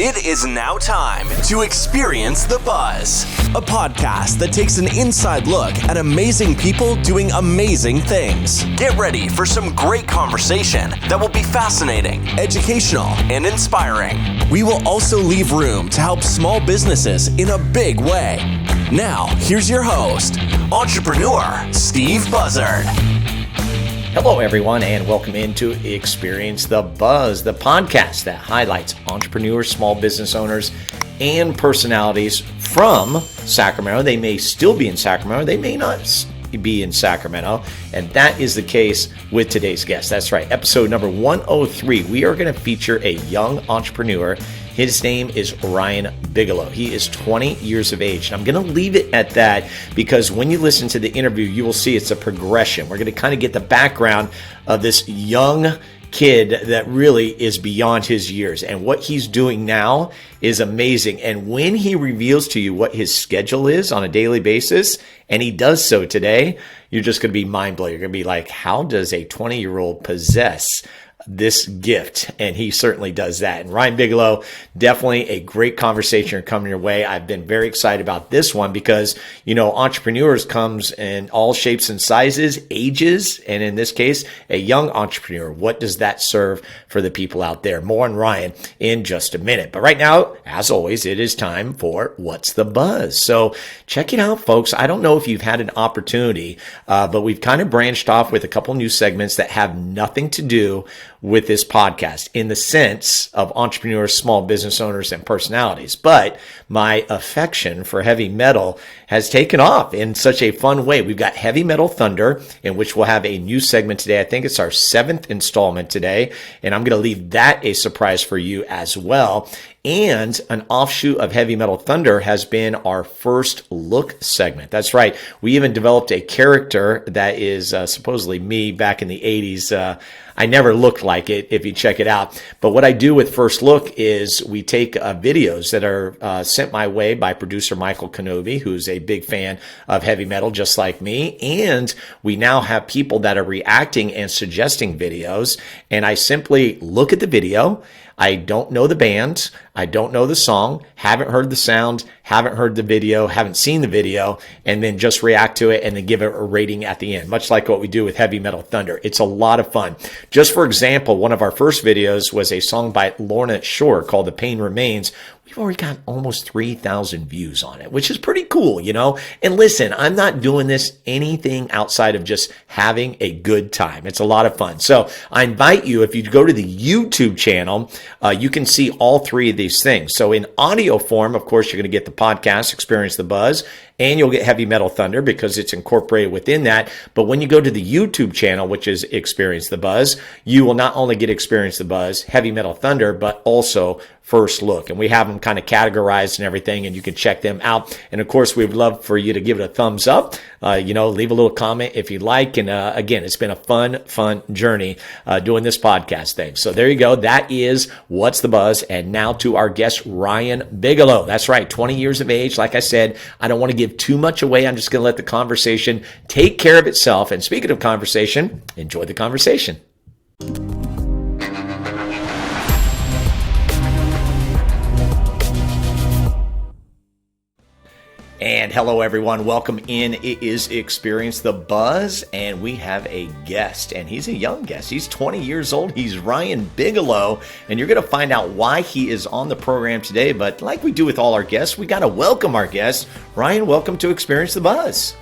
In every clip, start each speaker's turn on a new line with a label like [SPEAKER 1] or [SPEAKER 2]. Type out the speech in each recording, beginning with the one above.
[SPEAKER 1] It is now time to experience the buzz, a podcast that takes an inside look at amazing people doing amazing things. Get ready for some great conversation that will be fascinating, educational, and inspiring. We will also leave room to help small businesses in a big way. Now, here's your host, entrepreneur Steve Buzzard.
[SPEAKER 2] Hello, everyone, and welcome into Experience the Buzz, the podcast that highlights entrepreneurs, small business owners, and personalities from Sacramento. They may still be in Sacramento. They may not be in Sacramento, and that is the case with today's guest. That's right, episode number 103. We are going to feature a young entrepreneur. His name is Ryan Bigelow. He is 20 years of age. And I'm going to leave it at that because when you listen to the interview, you will see it's a progression. We're going to kind of get the background of this young kid that really is beyond his years. And what he's doing now is amazing. And when he reveals to you what his schedule is on a daily basis, and he does so today, you're just going to be mind blown. You're going to be like, how does a 20-year-old possess this gift? And he certainly does that. And Ryan Bigelow, definitely a great conversation coming your way. I've been very excited about this one because, you know, entrepreneurs comes in all shapes and sizes, ages, and in this case, a young entrepreneur. What does that serve for the people out there? More on Ryan in just a minute. But right now, as always, it is time for What's the Buzz? So check it out, folks. I don't know if you've had an opportunity, but we've kind of branched off with a couple new segments that have nothing to do with this podcast in the sense of entrepreneurs, small business owners, and personalities. But my affection for heavy metal has taken off in such a fun way. We've got Heavy Metal Thunder, in which we'll have a new segment today. I think it's our 7th installment today, and I'm going to leave that a surprise for you as well. And an offshoot of Heavy Metal Thunder has been our First Look segment. That's right. We even developed a character that is supposedly me back in the 80s. I never looked like it if you check it out. But what I do with First Look is we take videos that are sent my way by producer Michael Kenobi, who's a big fan of heavy metal just like me. And we now have people that are reacting and suggesting videos. And I simply look at the video. I don't know the band. I don't know the song, haven't heard the sound, haven't heard the video, haven't seen the video, and then just react to it and then give it a rating at the end, much like what we do with Heavy Metal Thunder. It's a lot of fun. Just for example, one of our first videos was a song by Lorna Shore called The Pain Remains. We've already got almost 3,000 views on it, which is pretty cool, you know? And listen, I'm not doing this anything outside of just having a good time. It's a lot of fun. So I invite you, if you go to the YouTube channel, you can see all three of these things. So in audio form, of course, you're going to get the podcast, Experience the Buzz, and you'll get Heavy Metal Thunder because it's incorporated within that. But when you go to the YouTube channel, which is Experience the Buzz, you will not only get Experience the Buzz, Heavy Metal Thunder, but also First Look. And we have them kind of categorized and everything, and you can check them out. And of course, we'd love for you to give it a thumbs up, leave a little comment if you'd like. And again, it's been a fun journey doing this podcast thing. So there you go. That is What's the Buzz? And now to our guest, Ryan Bigelow. That's right, 20 years of age. Like I said, I don't want to give too much away. I'm just going to let the conversation take care of itself. And speaking of conversation, enjoy the conversation. And hello, everyone. Welcome in. It is Experience the Buzz, and we have a guest, and he's a young guest. He's 20 years old. He's Ryan Bigelow, and you're going to find out why he is on the program today. But like we do with all our guests, we got to welcome our guest. Ryan, welcome to Experience the Buzz.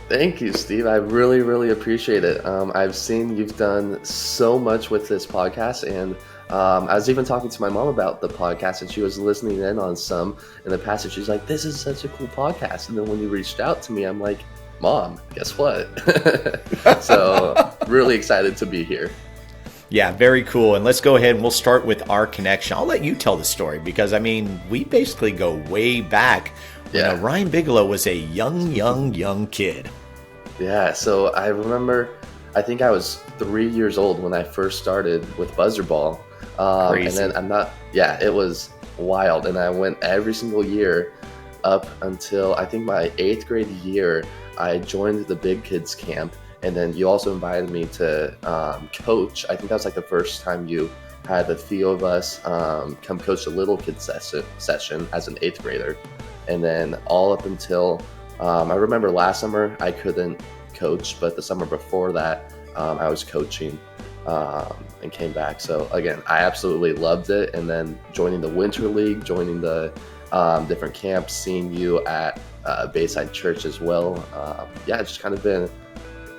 [SPEAKER 3] Thank you, Steve. I really appreciate it. I've seen you've done so much with this podcast, and I was even talking to my mom about the podcast, and she was listening in on some in the past, and she's like, this is such a cool podcast. And then when you reached out to me, I'm like, Mom, guess what? So really excited to be here.
[SPEAKER 2] Yeah, very cool. And let's go ahead and we'll start with our connection. I'll let you tell the story because, I mean, we basically go way back when Ryan Bigelow was a young kid. Yeah,
[SPEAKER 3] so I remember, I think I was 3 years old when I first started with BUZZARDBALL.
[SPEAKER 2] Crazy.
[SPEAKER 3] And then it was wild. And I went every single year up until I think my 8th grade year. I joined the Big Kids Camp. And then you also invited me to coach. I think that was like the first time you had a few of us come coach a little kid session as an 8th grader. And then all up until, I remember last summer I couldn't coach, but the summer before that I was coaching and came back. So again, I absolutely loved it. And then joining the Winter League, joining the different camps, seeing you at Bayside Church as well. Yeah, it's just kind of been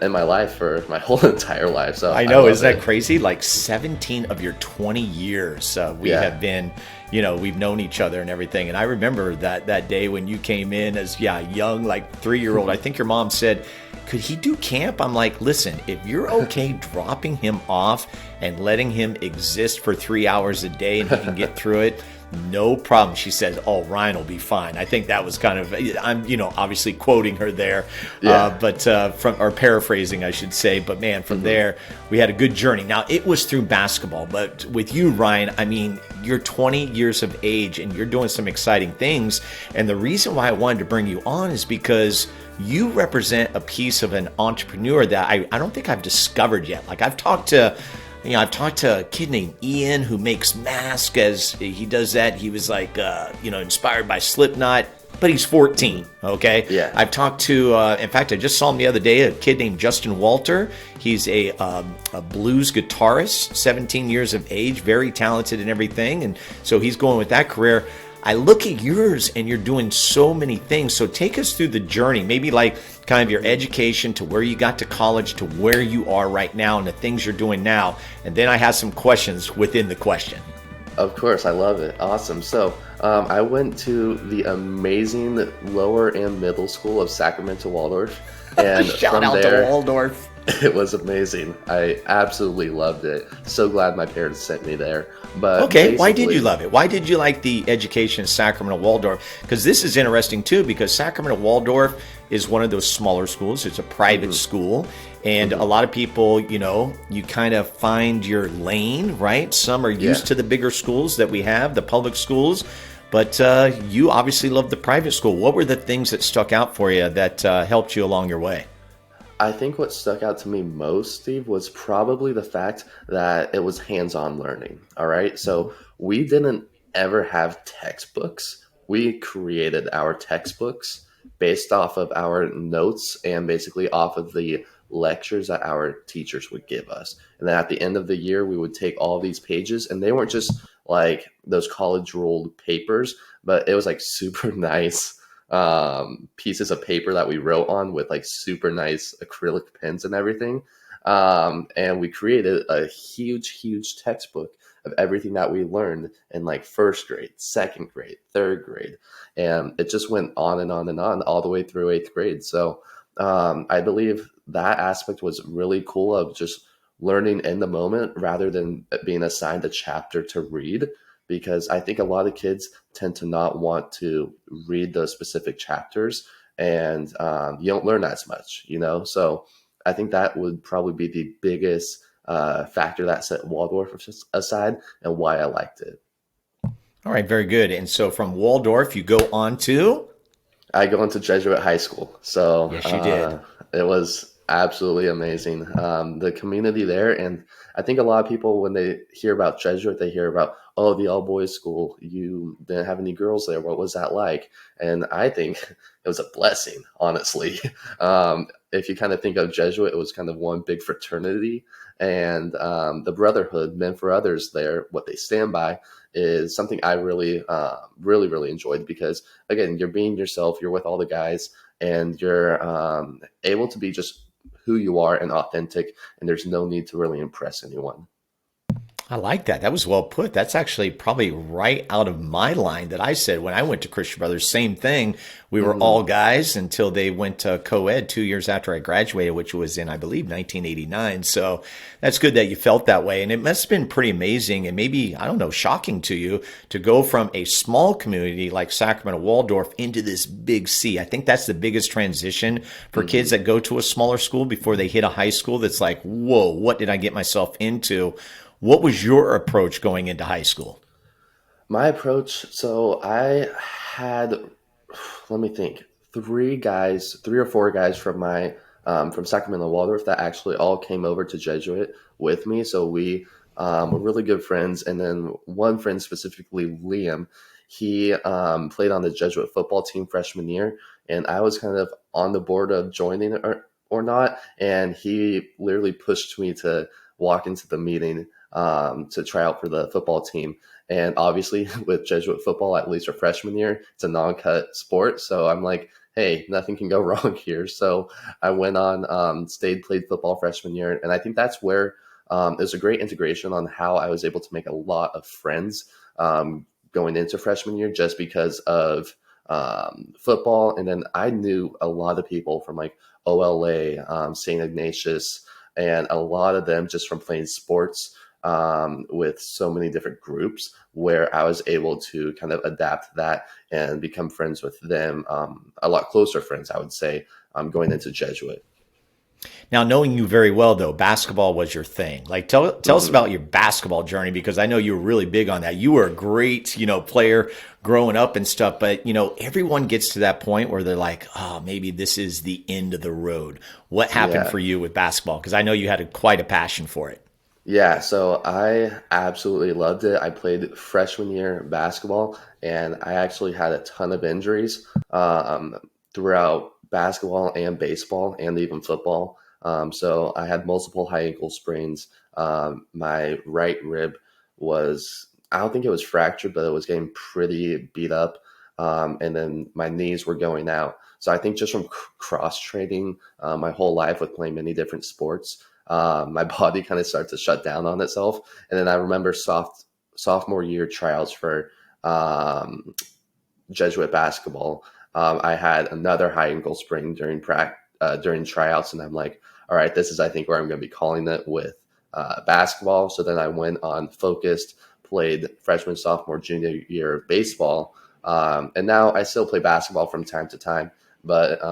[SPEAKER 3] in my life for my whole entire life. So
[SPEAKER 2] I know, isn't that crazy? Like 17 of your 20 years we have been, we've known each other and everything. And I remember that day when you came in as young, like 3-year-old. I think your mom said, could he do camp? I'm like, listen, if you're okay dropping him off and letting him exist for 3 hours a day and he can get through it, no problem. She says, oh, Ryan will be fine. I think that was kind of, I'm, obviously quoting her there, or paraphrasing, I should say. But man, from there, we had a good journey. Now, it was through basketball, but with you, Ryan, I mean, you're 20 years of age and you're doing some exciting things. And the reason why I wanted to bring you on is because you represent a piece of an entrepreneur that I don't think I've discovered yet. Like I've talked to a kid named Ian who makes masks. As he does that, he was like, inspired by Slipknot, but he's 14. Okay.
[SPEAKER 3] Yeah.
[SPEAKER 2] I've talked to, in fact, I just saw him the other day, a kid named Justin Walter. He's a blues guitarist, 17 years of age, very talented and everything. And so he's going with that career. I look at yours and you're doing so many things. So take us through the journey, maybe like kind of your education to where you got to college to where you are right now and the things you're doing now. And then I have some questions within the question.
[SPEAKER 3] Of course, I love it. Awesome. So I went to the amazing lower and middle school of Sacramento Waldorf. And
[SPEAKER 2] Shout out to Waldorf.
[SPEAKER 3] It was amazing. I absolutely loved it. So glad my parents sent me there. But
[SPEAKER 2] okay, why did you love it? Why did you like the education in Sacramento Waldorf? Because this is interesting too, because Sacramento Waldorf is one of those smaller schools. It's a private school. And a lot of people, you kind of find your lane, right? Some are used to the bigger schools that we have, the public schools. But you obviously love the private school. What were the things that stuck out for you that helped you along your way?
[SPEAKER 3] I think what stuck out to me most, Steve, was probably the fact that it was hands-on learning. All right. So we didn't ever have textbooks. We created our textbooks based off of our notes and basically off of the lectures that our teachers would give us. And then at the end of the year, we would take all these pages, and they weren't just like those college ruled papers, but it was like super nice pieces of paper that we wrote on with like super nice acrylic pens and everything. And we created a huge textbook of everything that we learned in like first grade, second grade, third grade. And it just went on and on and on all the way through 8th grade. So I believe that aspect was really cool of just learning in the moment rather than being assigned a chapter to read. Because I think a lot of kids tend to not want to read those specific chapters, and you don't learn as much, So I think that would probably be the biggest factor that set Waldorf aside and why I liked it.
[SPEAKER 2] All right, very good. And so from Waldorf, you go on to?
[SPEAKER 3] I go into Jesuit high school. So
[SPEAKER 2] yes, you did.
[SPEAKER 3] It was absolutely amazing. The community there, and I think a lot of people, when they hear about Jesuit, they hear about, oh, the all-boys school. You didn't have any girls there. What was that like? And I think it was a blessing, honestly. If you kind of think of Jesuit, it was kind of one big fraternity. And the brotherhood, men for others there, what they stand by, is something I really enjoyed because, again, you're being yourself. You're with all the guys, and you're able to be just who you are and authentic, and there's no need to really impress anyone.
[SPEAKER 2] I like that. That was well put. That's actually probably right out of my line that I said when I went to Christian Brothers. Same thing. We were all guys until they went to co-ed 2 years after I graduated, which was in, I believe, 1989. So that's good that you felt that way. And it must have been pretty amazing and maybe, I don't know, shocking to you to go from a small community like Sacramento Waldorf into this big C. I think that's the biggest transition for kids that go to a smaller school before they hit a high school. That's like, whoa, what did I get myself into? What was your approach going into high school?
[SPEAKER 3] My approach, so I had, let me think, three or four guys from my from Sacramento Waldorf that actually all came over to Jesuit with me. So we were really good friends. And then one friend specifically, Liam, he played on the Jesuit football team freshman year, and I was kind of on the board of joining or not. And he literally pushed me to walk into the meeting to try out for the football team. And obviously, with Jesuit football, at least for freshman year, it's a non-cut sport. So I'm like, hey, nothing can go wrong here. So I went on, played football freshman year, and I think that's where it was a great integration on how I was able to make a lot of friends going into freshman year, just because of football. And then I knew a lot of people from like OLA, St. Ignatius, and a lot of them just from playing sports with so many different groups, where I was able to kind of adapt that and become friends with them, a lot closer friends, I would say, going into Jesuit.
[SPEAKER 2] Now, knowing you very well, though, basketball was your thing. Like, tell us about your basketball journey, because I know you were really big on that. You were a great, player growing up and stuff, but, everyone gets to that point where they're like, oh, maybe this is the end of the road. What happened for you with basketball? Because I know you had quite a passion for it.
[SPEAKER 3] Yeah, so I absolutely loved it. I played freshman year basketball, and I actually had a ton of injuries throughout basketball and baseball and even football. So I had multiple high ankle sprains. My right rib was, I don't think it was fractured, but it was getting pretty beat up. And then my knees were going out. So I think just from cross training my whole life with playing many different sports, my body kind of started to shut down on itself. And then I remember sophomore year tryouts for Jesuit basketball. I had another high ankle sprain during tryouts, and I'm like, all right, this is, I think, where I'm going to be calling it with basketball. So then I went on focused, played freshman, sophomore, junior year of baseball, and now I still play basketball from time to time. But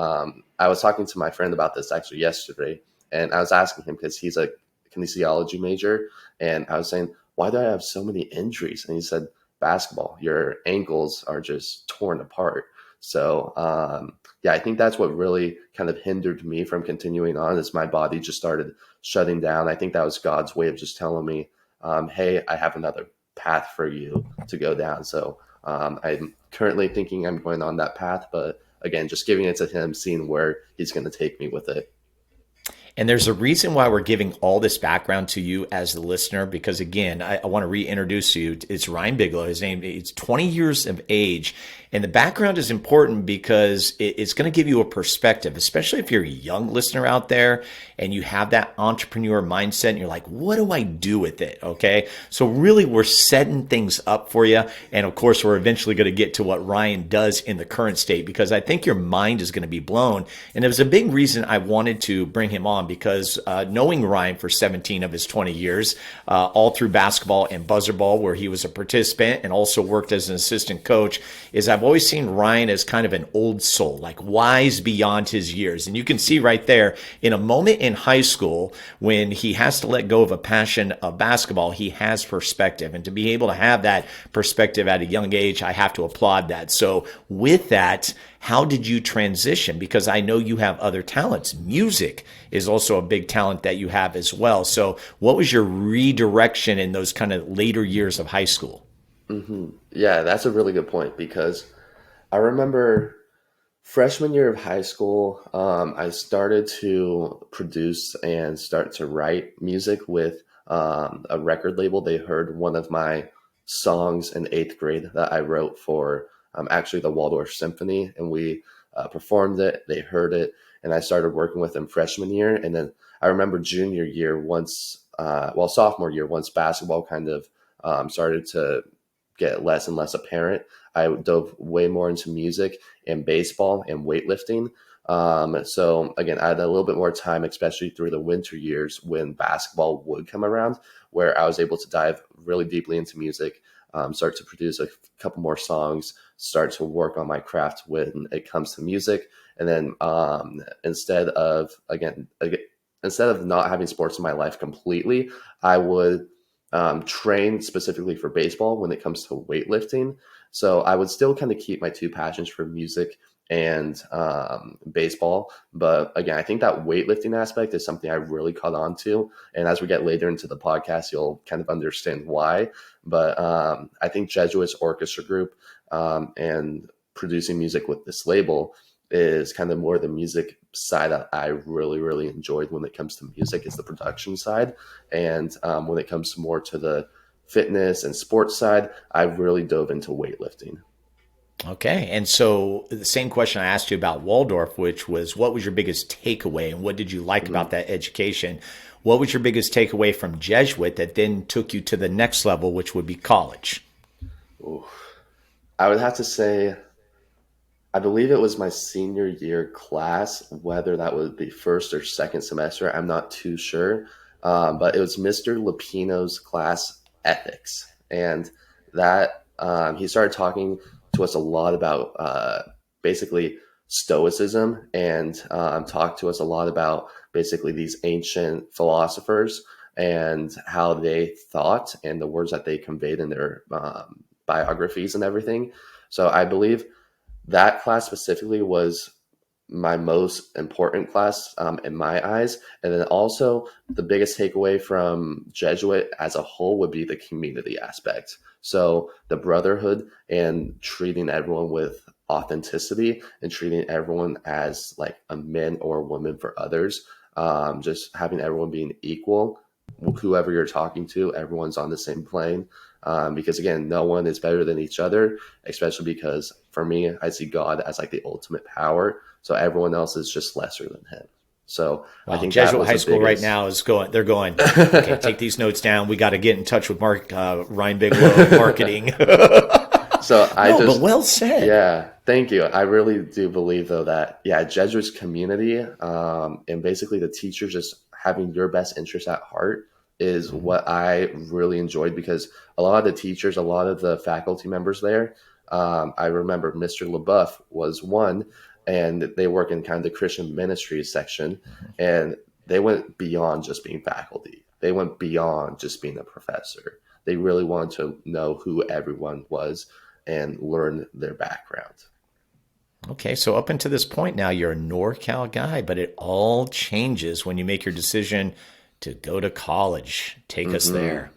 [SPEAKER 3] I was talking to my friend about this actually yesterday, and I was asking him, because he's a kinesiology major, and I was saying, why do I have so many injuries? And he said, basketball, your ankles are just torn apart. So yeah, I think that's what really kind of hindered me from continuing on, is my body just started shutting down. I think that was God's way of just telling me, hey, I have another path for you to go down. So I'm currently thinking I'm going on that path, but again, just giving it to him, seeing where he's going to take me with it.
[SPEAKER 2] And there's a reason why we're giving all this background to you as the listener, because again, I want to reintroduce you. It's Ryan Bigelow. His name is 20 years of age. And the background is important because it's going to give you a perspective, especially if you're a young listener out there and you have that entrepreneur mindset and you're like, what do I do with it? Okay. So really, we're setting things up for you. And of course, we're eventually going to get to what Ryan does in the current state, because I think your mind is going to be blown. And it was a big reason I wanted to bring him on, because knowing Ryan for 17 of his 20 years, all through basketball and BUZZARDBALL, where he was a participant and also worked as an assistant coach, is I've always seen Ryan as kind of an old soul, like wise beyond his years. And you can see right there, in a moment in high school when he has to let go of a passion of basketball, he has perspective. And to be able to have that perspective at a young age, I have to applaud that. So with that, how did you transition? Because I know you have other talents. Music is also a big talent that you have as well. So what was your redirection in those kind of later years of high school?
[SPEAKER 3] Mm-hmm. Yeah, that's a really good point, because I remember freshman year of high school, I started to produce and start to write music with a record label. They heard one of my songs in eighth grade that I wrote for actually the Waldorf Symphony, and we performed it. They heard it, and I started working with them freshman year. And then I remember junior year, sophomore year, once basketball kind of started to get less and less apparent, I dove way more into music and baseball and weightlifting. So again, I had a little bit more time, especially through the winter years when basketball would come around, where I was able to dive really deeply into music, start to produce a couple more songs, start to work on my craft when it comes to music. And then instead of not having sports in my life completely, I would train specifically for baseball when it comes to weightlifting. So I would still kind of keep my two passions for music and baseball. But again, I think that weightlifting aspect is something I really caught on to. And as we get later into the podcast, you'll kind of understand why. But I think Jesuits Orchestra Group and producing music with this label is kind of more the music side that I really, really enjoyed when it comes to music, is the production side. And when it comes more to the fitness and sports side, I've really dove into weightlifting.
[SPEAKER 2] Okay. And so the same question I asked you about Waldorf, which was, what was your biggest takeaway and what did you like about that education? What was your biggest takeaway from Jesuit that then took you to the next level, which would be college?
[SPEAKER 3] Ooh. I would have to say, I believe it was my senior year class, whether that was the first or second semester, I'm not too sure. But it was Mr. Lupino's class, ethics. And that he started talking to us a lot about basically stoicism, and talked to us a lot about basically these ancient philosophers and how they thought and the words that they conveyed in their biographies and everything. So I believe that class specifically was my most important class in my eyes. And then also the biggest takeaway from Jesuit as a whole would be the community aspect. So the brotherhood and treating everyone with authenticity and treating everyone as like a man or a woman for others. Just having everyone being equal, whoever you're talking to, everyone's on the same plane. Because again, no one is better than each other, especially because for me, I see God as like the ultimate power. So everyone else is just lesser than him. So I think
[SPEAKER 2] Jesuit High School right now is going, they're going, okay, take these notes down. We got to get in touch with Ryan Bigelow marketing. But well said.
[SPEAKER 3] Yeah, thank you. I really do believe though that, Jesuit's community and basically the teachers just having your best interest at heart is what I really enjoyed, because a lot of the teachers, a lot of the faculty members there, I remember Mr. LaBeouf was one, and they work in kind of the Christian ministries section, and they went beyond just being faculty. They went beyond just being a professor. They really wanted to know who everyone was and learn their background.
[SPEAKER 2] Okay, so up until this point now, you're a NorCal guy, but it all changes when you make your decision to go to college. Take us there.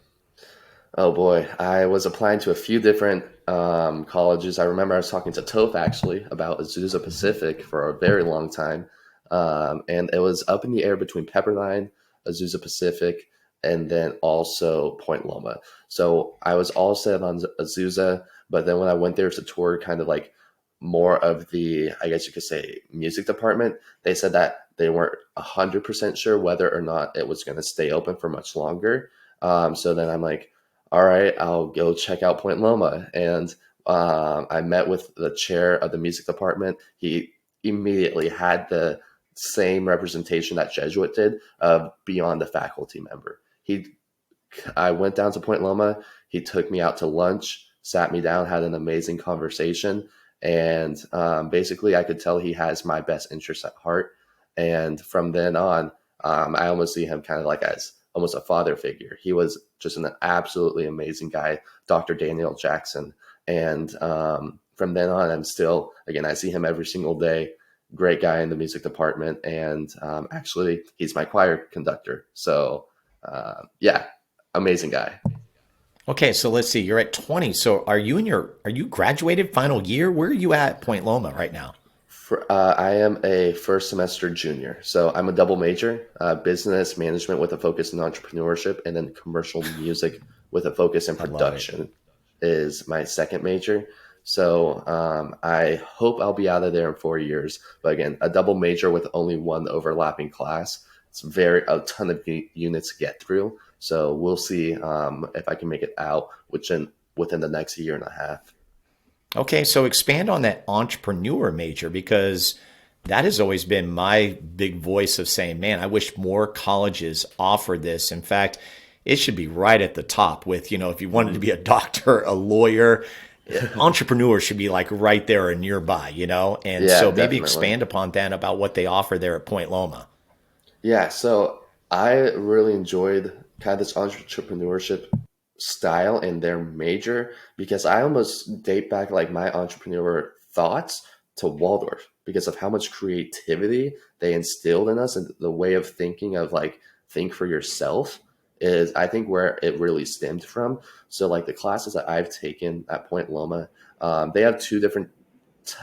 [SPEAKER 3] Oh boy, I was applying to a few different colleges. I remember I was talking to Toph actually about Azusa Pacific for a very long time. And it was up in the air between Pepperdine, Azusa Pacific, and then also Point Loma. So I was all set on Azusa, but then when I went there to tour kind of like more of the, I guess you could say, music department, they said that they weren't 100% sure whether or not it was going to stay open for much longer. So then I'm like, all right, I'll go check out Point Loma. And I met with the chair of the music department. He immediately had the same representation that Jesuit did beyond the faculty member. I went down to Point Loma. He took me out to lunch, sat me down, had an amazing conversation. And basically, I could tell he has my best interest at heart. And from then on, I almost see him kind of like as almost a father figure. He was just an absolutely amazing guy, Dr. Daniel Jackson. And from then on, I'm still, again, I see him every single day. Great guy in the music department. And actually, he's my choir conductor. So, amazing guy.
[SPEAKER 2] Okay, so let's see. You're at 20. So are you graduated final year? Where are you at Point Loma right now?
[SPEAKER 3] I am a first semester junior. So I'm a double major, business management with a focus in entrepreneurship, and then commercial music with a focus in production is my second major. So I hope I'll be out of there in 4 years. But again, a double major with only one overlapping class. It's a ton of units to get through. So we'll see if I can make it out within the next year and a half.
[SPEAKER 2] Okay, so expand on that entrepreneur major, because that has always been my big voice of saying, man, I wish more colleges offered this. In fact, it should be right at the top with, if you wanted to be a doctor, a lawyer, entrepreneurs should be like right there or nearby, And so maybe definitely expand upon that about what they offer there at Point Loma.
[SPEAKER 3] Yeah, so I really enjoyed kind of this entrepreneurship style in their major, because I almost date back like my entrepreneur thoughts to Waldorf because of how much creativity they instilled in us, and the way of thinking of like think for yourself is, I think, where it really stemmed from. So like the classes that I've taken at Point Loma, they have two different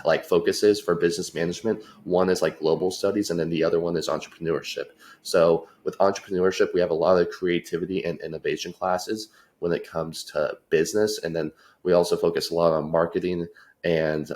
[SPEAKER 3] like focuses for business management. One is like global studies, and then the other one is entrepreneurship. So with entrepreneurship, we have a lot of creativity and innovation classes when it comes to business. And then we also focus a lot on marketing. And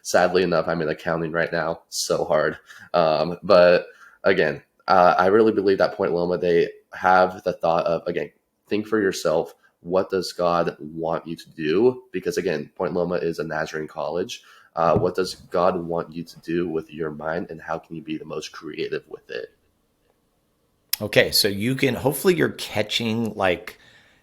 [SPEAKER 3] sadly enough, I'm in accounting right now, so hard. But again, I really believe that Point Loma, they have the thought of, again, think for yourself. What does God want you to do? Because again, Point Loma is a Nazarene college. What does God want you to do with your mind, and how can you be the most creative with it?
[SPEAKER 2] Okay, so hopefully you're catching like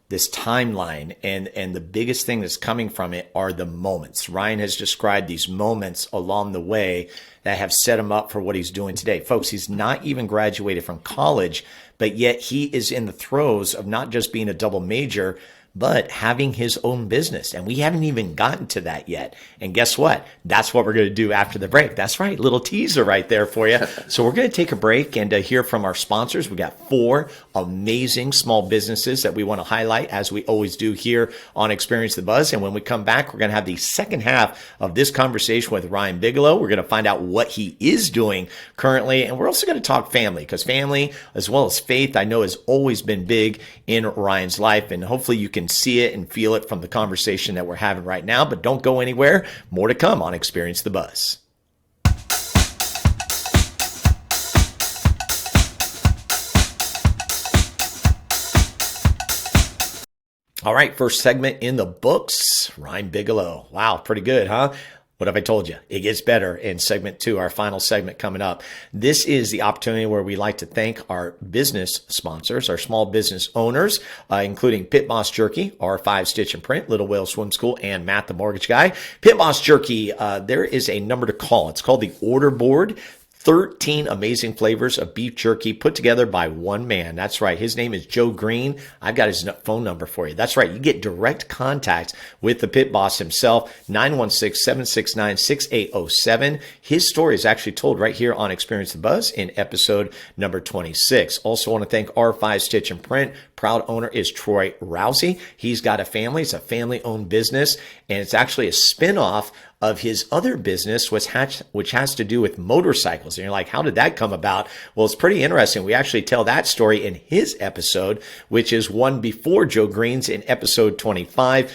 [SPEAKER 2] this timeline, and the biggest thing that's coming from it are the moments. Ryan has described these moments along the way that have set him up for what he's doing today. Folks, he's not even graduated from college, but yet he is in the throes of not just being a double major, but having his own business. And we haven't even gotten to that yet. And guess what? That's what we're going to do after the break. That's right. Little teaser right there for you. So we're going to take a break and hear from our sponsors. We got 4 amazing small businesses that we want to highlight, as we always do here on Experience the Buzz. And when we come back, we're going to have the second half of this conversation with Ryan Bigelow. We're going to find out what he is doing currently. And we're also going to talk family, because family as well as faith, I know, has always been big in Ryan's life. And hopefully you can see it and feel it from the conversation that we're having right now. But don't go anywhere. More to come on Experience the Buzz. All right, first segment in the books, Ryan Bigelow. Wow, pretty good, huh? What have I told you? It gets better in segment 2, our final segment coming up. This is the opportunity where we like to thank our business sponsors, our small business owners, including Pit Boss Jerky, R5 Stitch and Print, Little Whale Swim School, and Matt the Mortgage Guy. Pit Boss Jerky, there is a number to call. It's called the Order Board. 13 amazing flavors of beef jerky put together by one man. That's right. His name is Joe Green. I've got his phone number for you. That's right. You get direct contact with the pit boss himself, 916-769-6807. His story is actually told right here on Experience the Buzz in episode number 26. Also want to thank R5 Stitch and Print. Proud owner is Troy Rousey. He's got a family. It's a family-owned business, and it's actually a spinoff of his other business, which has to do with motorcycles. And you're like, how did that come about? Well, it's pretty interesting. We actually tell that story in his episode, which is one before Joe Green's, in episode 25.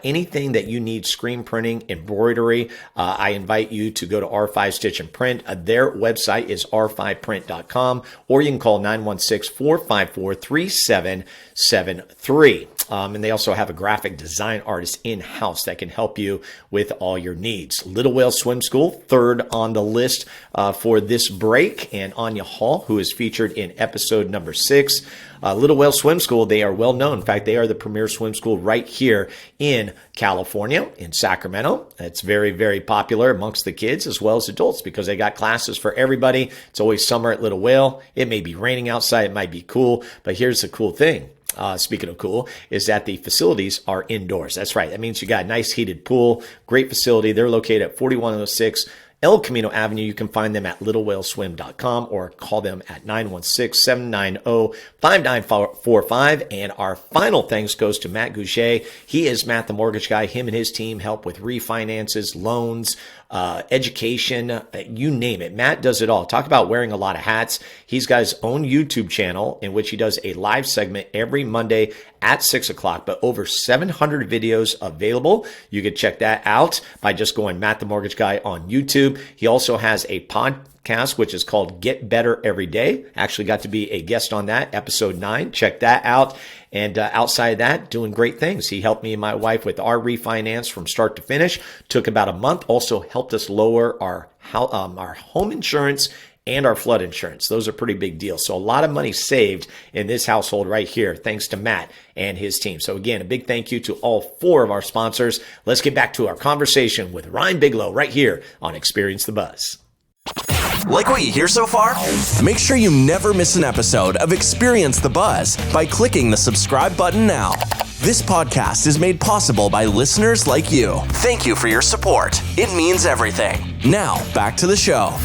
[SPEAKER 2] Anything that you need screen printing, embroidery, I invite you to go to R5 Stitch and Print. Their website is r5print.com, or you can call 916-454-3773. And they also have a graphic design artist in-house that can help you with all your needs. Little Whale Swim School, third on the list for this break, and Anya Hall, who is featured in episode number 6. Little Whale Swim School, they are well known. In fact, they are the premier swim school right here in California, in Sacramento. It's very, very popular amongst the kids as well as adults, because they got classes for everybody. It's always summer at Little Whale. It may be raining outside, it might be cool, but here's the cool thing. Speaking of cool, is that the facilities are indoors. That's right. That means you got a nice heated pool, great facility. They're located at 4106 El Camino Avenue. You can find them at littlewhaleswim.com or call them at 916-790-5945. And our final thanks goes to Matt Gouget. He is Matt the Mortgage Guy. Him and his team help with refinances, loans, education, you name it. Matt does it all. Talk about wearing a lot of hats. He's got his own YouTube channel in which he does a live segment every Monday at 6 o'clock, but over 700 videos available. You can check that out by just going Matt the Mortgage Guy on YouTube. He also has a podcast, which is called Get Better Every Day. Actually got to be a guest on that, episode 9. Check that out. And outside of that, doing great things. He helped me and my wife with our refinance from start to finish. Took about a month. Also helped us lower our home insurance and our flood insurance. Those are pretty big deals. So a lot of money saved in this household right here, thanks to Matt and his team. So again, a big thank you to all 4 of our sponsors. Let's get back to our conversation with Ryan Bigelow right here on Experience the Buzz.
[SPEAKER 1] Like what you hear so far? Make sure you never miss an episode of Experience the Buzz by clicking the subscribe button now. This podcast is made possible by listeners like you. Thank you for your support. It means everything. Now, back to the show.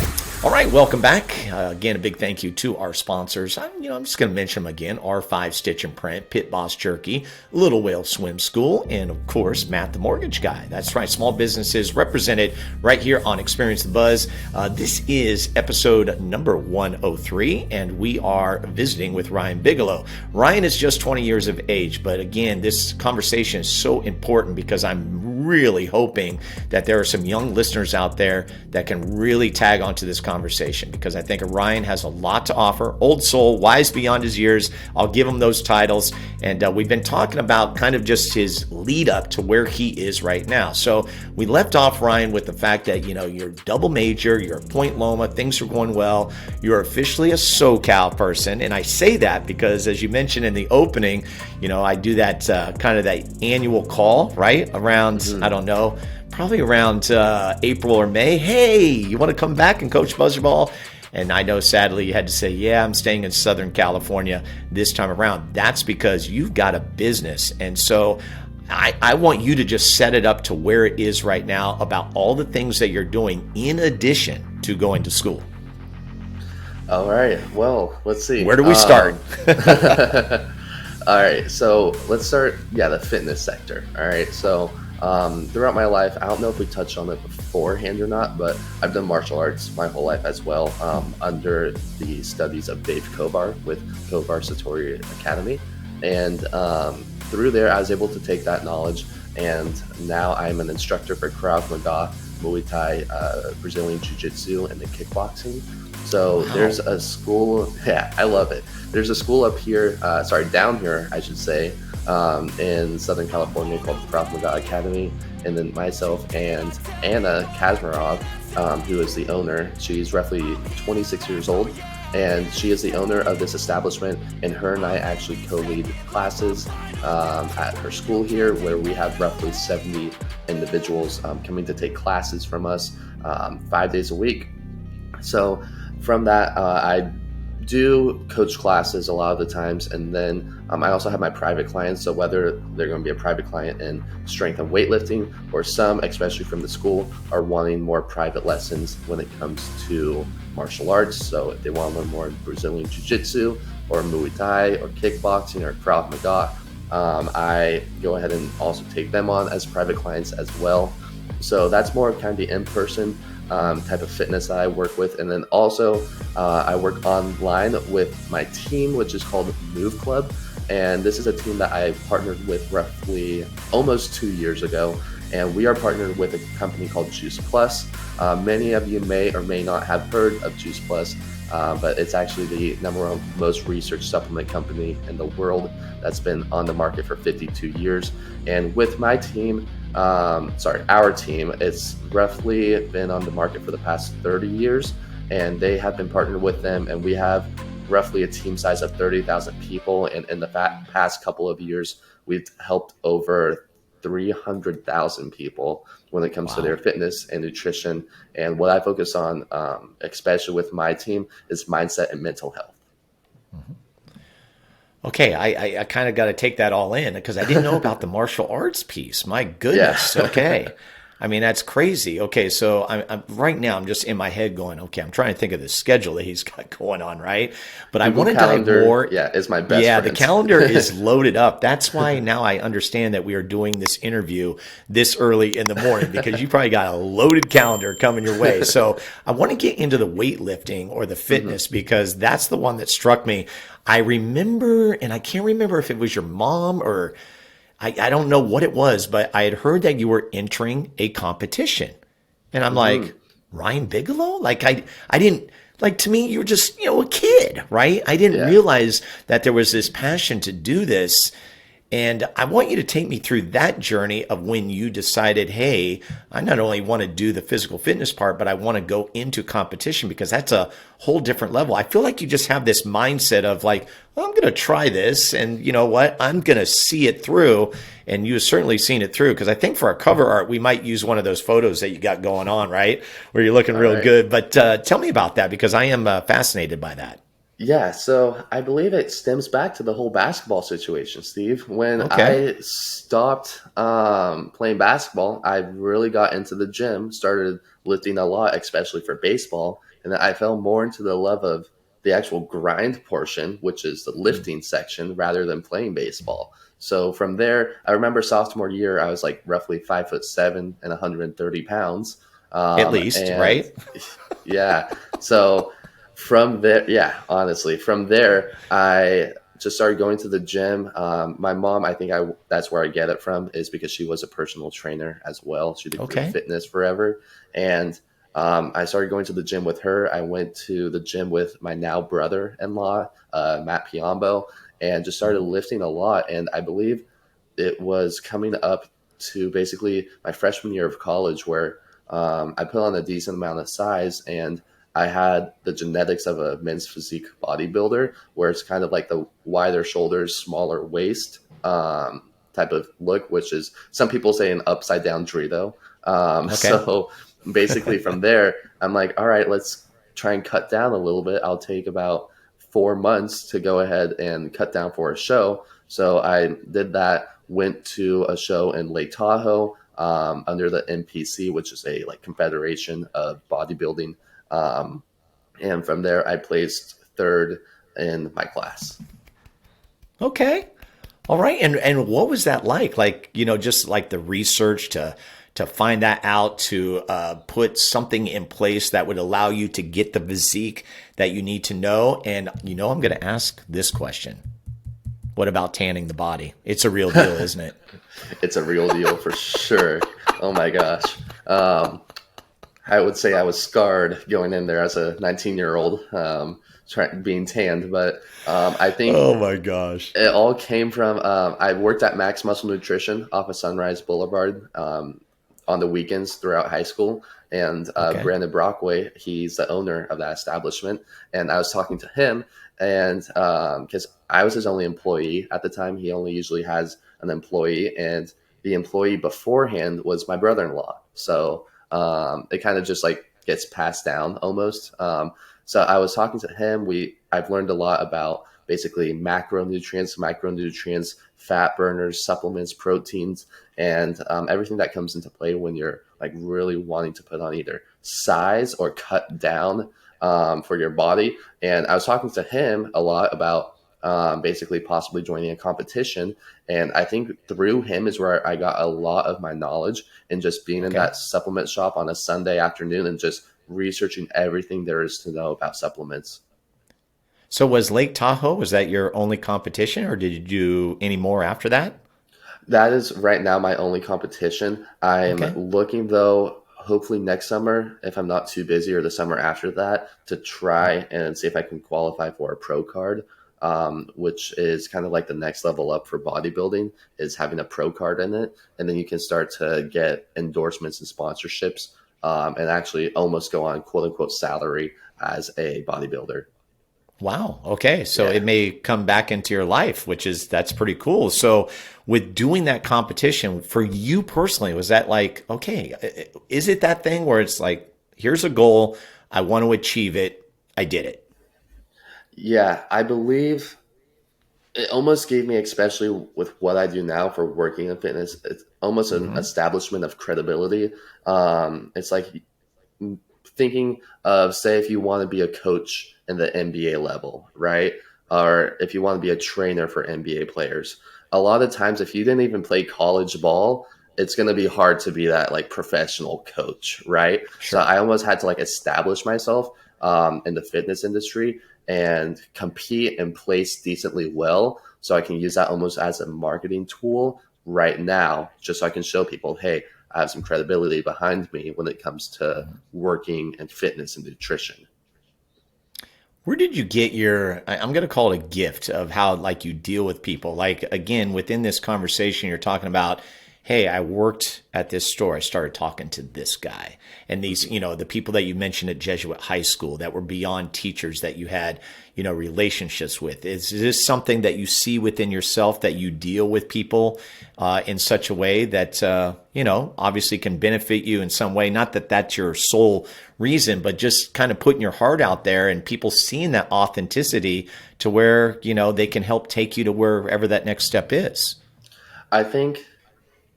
[SPEAKER 2] All right, welcome back. Again, a big thank you to our sponsors. I'm just going to mention them again. R5 Stitch and Print, Pit Boss Jerky, Little Whale Swim School, and of course, Matt the Mortgage Guy. That's right, small businesses represented right here on Experience the Buzz. This is episode number 103, and we are visiting with Ryan Bigelow. Ryan is just 20 years of age, but again, this conversation is so important because I'm really hoping that there are some young listeners out there that can really tag onto this conversation, because I think Ryan has a lot to offer. Old soul, wise beyond his years. I'll give him those titles. And we've been talking about kind of just his lead up to where he is right now. So we left off, Ryan, with the fact that, you're double major, you're at Point Loma, things are going well. You're officially a SoCal person. And I say that because, as you mentioned in the opening, I do that kind of that annual call, right? Around, I don't know, probably around April or May. Hey, you want to come back and coach BUZZARDBALL? And I know, sadly, you had to say, yeah, I'm staying in Southern California this time around. That's because you've got a business. And so I want you to just set it up to where it is right now about all the things that you're doing in addition to going to school.
[SPEAKER 3] All right. Well, let's see.
[SPEAKER 2] Where do we start?
[SPEAKER 3] All right. So let's start, the fitness sector. All right. So throughout my life, I don't know if we touched on it beforehand or not, but I've done martial arts my whole life as well, under the studies of Dave Kovar with Kovar Satori Academy. And through there, I was able to take that knowledge, and now I'm an instructor for Krav Maga, Muay Thai, Brazilian Jiu-Jitsu, and the kickboxing. So There's a school, I love it. There's a school up here, down here, I should say, in Southern California called Krav Maga Academy, and then myself and Anna Kazmarov, who is the owner. She's roughly 26 years old, and she is the owner of this establishment, and her and I actually co-lead classes at her school here, where we have roughly 70 individuals coming to take classes from us 5 days a week. So from that, I do coach classes a lot of the times, and then I also have my private clients. So whether they're going to be a private client in strength and weightlifting, or some, especially from the school, are wanting more private lessons when it comes to martial arts. So if they want to learn more Brazilian Jiu-Jitsu or Muay Thai or kickboxing or Krav Maga, I go ahead and also take them on as private clients as well. So that's more kind of the in-person type of fitness that I work with. And then also I work online with my team, which is called Move Club. And this is a team that I partnered with roughly almost 2 years ago. And we are partnered with a company called Juice Plus. Many of you may or may not have heard of Juice Plus, but it's actually the number one most researched supplement company in the world that's been on the market for 52 years. And with my team, our team, it's roughly been on the market for the past 30 years, and they have been partnered with them, and we have roughly a team size of 30,000 people. And in the past couple of years, we've helped over 300,000 people when it comes to their fitness and nutrition. And what I focus on, especially with my team, is mindset and mental health.
[SPEAKER 2] Mm-hmm. Okay, I kind of got to take that all in, because I didn't know about the martial arts piece. My goodness. Yeah. Okay. I mean, that's crazy. Okay, so I'm right now, I'm just in my head going, okay, I'm trying to think of the schedule that he's got going on, right? But Google I want to dive more.
[SPEAKER 3] Yeah, is my best
[SPEAKER 2] Yeah,
[SPEAKER 3] friend.
[SPEAKER 2] The calendar is loaded up. That's why now I understand that we are doing this interview this early in the morning, because you probably got a loaded calendar coming your way. So I want to get into the weightlifting or the fitness, because that's the one that struck me. I remember, and I can't remember if it was your mom or I don't know what it was, but I had heard that you were entering a competition. And I'm like, Ryan Bigelow? Like, I didn't, like, to me, you were just, a kid, right? I didn't realize that there was this passion to do this. And I want you to take me through that journey of when you decided, hey, I not only want to do the physical fitness part, but I want to go into competition, because that's a whole different level. I feel like you just have this mindset of like, well, I'm going to try this, and you know what? I'm going to see it through. And you have certainly seen it through, because I think for our cover art, we might use one of those photos that you got going on, right? Where you're looking real good. But tell me about that, because I am fascinated by that.
[SPEAKER 3] Yeah, so I believe it stems back to the whole basketball situation, Steve. When
[SPEAKER 2] Okay.
[SPEAKER 3] I stopped playing basketball, I really got into the gym, started lifting a lot, especially for baseball. And then I fell more into the love of the actual grind portion, which is the lifting section, rather than playing baseball. So from there, I remember sophomore year, I was like roughly 5'7" and 130 pounds.
[SPEAKER 2] At least,
[SPEAKER 3] And
[SPEAKER 2] right?
[SPEAKER 3] yeah, so from there, yeah, honestly, from there, I just started going to the gym. My mom, I think that's where I get it from, is because she was a personal trainer as well. She did group
[SPEAKER 2] Okay.
[SPEAKER 3] fitness forever. And I started going to the gym with her. I went to the gym with my now brother-in-law, Matt Piombo, and just started lifting a lot. And I believe it was coming up to basically my freshman year of college where I put on a decent amount of size, and I had the genetics of a men's physique bodybuilder, where it's kind of like the wider shoulders, smaller waist type of look, which is, some people say, an upside down Dorito.
[SPEAKER 2] Okay.
[SPEAKER 3] So basically from there, I'm like, all right, let's try and cut down a little bit. I'll take about 4 months to go ahead and cut down for a show. So I did that, went to a show in Lake Tahoe under the NPC, which is a like confederation of bodybuilding, and from there, I placed third in my class.
[SPEAKER 2] Okay. All right. And what was that like? Like, just like the research to find that out, to put something in place that would allow you to get the physique that you need to know. And I'm going to ask this question. What about tanning the body? It's a real deal, isn't it?
[SPEAKER 3] It's a real deal for sure. Oh my gosh. I would say I was scarred going in there as a 19-year-old, being tanned. But I think
[SPEAKER 2] Oh my gosh.
[SPEAKER 3] it all came from I worked at Max Muscle Nutrition off of Sunrise Boulevard on the weekends throughout high school. And
[SPEAKER 2] Okay.
[SPEAKER 3] Brandon Brockway, he's the owner of that establishment. And I was talking to him, and because I was his only employee at the time, he only usually has an employee. And the employee beforehand was my brother-in-law. So it kind of just like gets passed down almost. So I was talking to him. I've learned a lot about basically micronutrients, fat burners, supplements, proteins, and everything that comes into play when you're like really wanting to put on either size or cut down for your body. And I was talking to him a lot about basically possibly joining a competition. And I think through him is where I got a lot of my knowledge, and just being in
[SPEAKER 2] Okay.
[SPEAKER 3] that supplement shop on a Sunday afternoon and just researching everything there is to know about supplements.
[SPEAKER 2] So was Lake Tahoe, was that your only competition, or did you do any more after that?
[SPEAKER 3] That is right now my only competition. I'm
[SPEAKER 2] Okay.
[SPEAKER 3] looking though, hopefully next summer, if I'm not too busy, or the summer after that, to try and see if I can qualify for a pro card, which is kind of like the next level up for bodybuilding, is having a pro card in it. And then you can start to get endorsements and sponsorships, and actually almost go on quote unquote salary as a bodybuilder.
[SPEAKER 2] Wow. Okay. So
[SPEAKER 3] Yeah.
[SPEAKER 2] it may come back into your life, that's pretty cool. So with doing that competition for you personally, was that like, okay, is it that thing where it's like, here's a goal, I want to achieve it, I did it?
[SPEAKER 3] Yeah, I believe it almost gave me, especially with what I do now for working in fitness, it's almost an
[SPEAKER 2] Hmm.
[SPEAKER 3] establishment of credibility. It's like thinking of, say, if you want to be a coach in the NBA level, right? Or if you want to be a trainer for NBA players. A lot of times, if you didn't even play college ball, it's going to be hard to be that like professional coach, right? So
[SPEAKER 2] Sure.
[SPEAKER 3] I almost had to like establish myself in the fitness industry and compete and place decently well, so I can use that almost as a marketing tool right now, just so I can show people, hey, I have some credibility behind me when it comes to working and fitness and nutrition.
[SPEAKER 2] Where did you get I'm going to call it a gift of how like you deal with people? Like again, within this conversation, you're talking about, hey, I worked at this store. I started talking to this guy and these, the people that you mentioned at Jesuit high school that were beyond teachers that you had, relationships with. Is this something that you see within yourself that you deal with people in such a way that, obviously can benefit you in some way? Not that that's your sole reason, but just kind of putting your heart out there and people seeing that authenticity to where, they can help take you to wherever that next step is.
[SPEAKER 3] I think,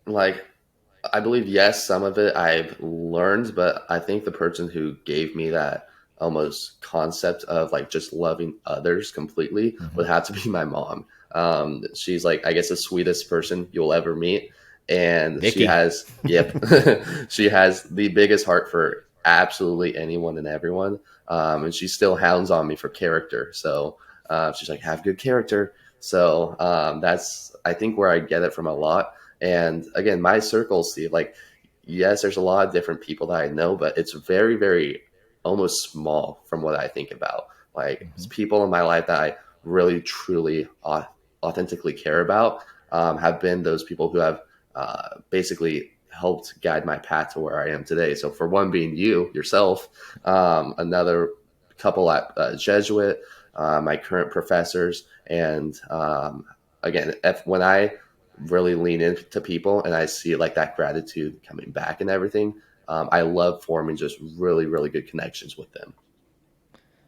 [SPEAKER 3] I believe, yes, some of it I've learned, but I think the person who gave me that almost concept of like just loving others completely would have to be my mom. She's like, I guess, the sweetest person you'll ever meet. And
[SPEAKER 2] Vicky.
[SPEAKER 3] She has, yep, she has the biggest heart for absolutely anyone and everyone. And she still hounds on me for character. So she's like, have good character. So that's, I think, where I get it from a lot. And again, my circle, Steve, like, yes, there's a lot of different people that I know, but it's very, very almost small from what I think about. Like, it's people in my life that I really, truly, authentically care about have been those people who have basically helped guide my path to where I am today. So for one being you, yourself, another couple at Jesuit, my current professors, and again, when I really lean into people and I see like that gratitude coming back and everything, I love forming just really, really good connections with them.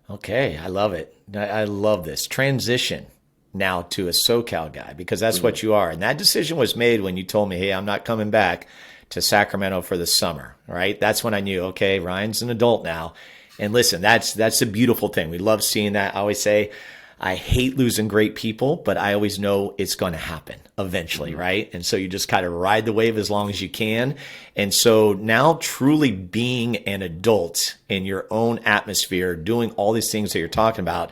[SPEAKER 2] Okay, I love it. I love this transition now to a SoCal guy because that's what you are. And that decision was made when you told me, hey, I'm not coming back to Sacramento for the summer, right? That's when I knew, okay, Ryan's an adult now. And listen, that's a beautiful thing. We love seeing that. I always say, I hate losing great people, but I always know it's going to happen eventually, right? And so you just kind of ride the wave as long as you can. And so now truly being an adult in your own atmosphere, doing all these things that you're talking about,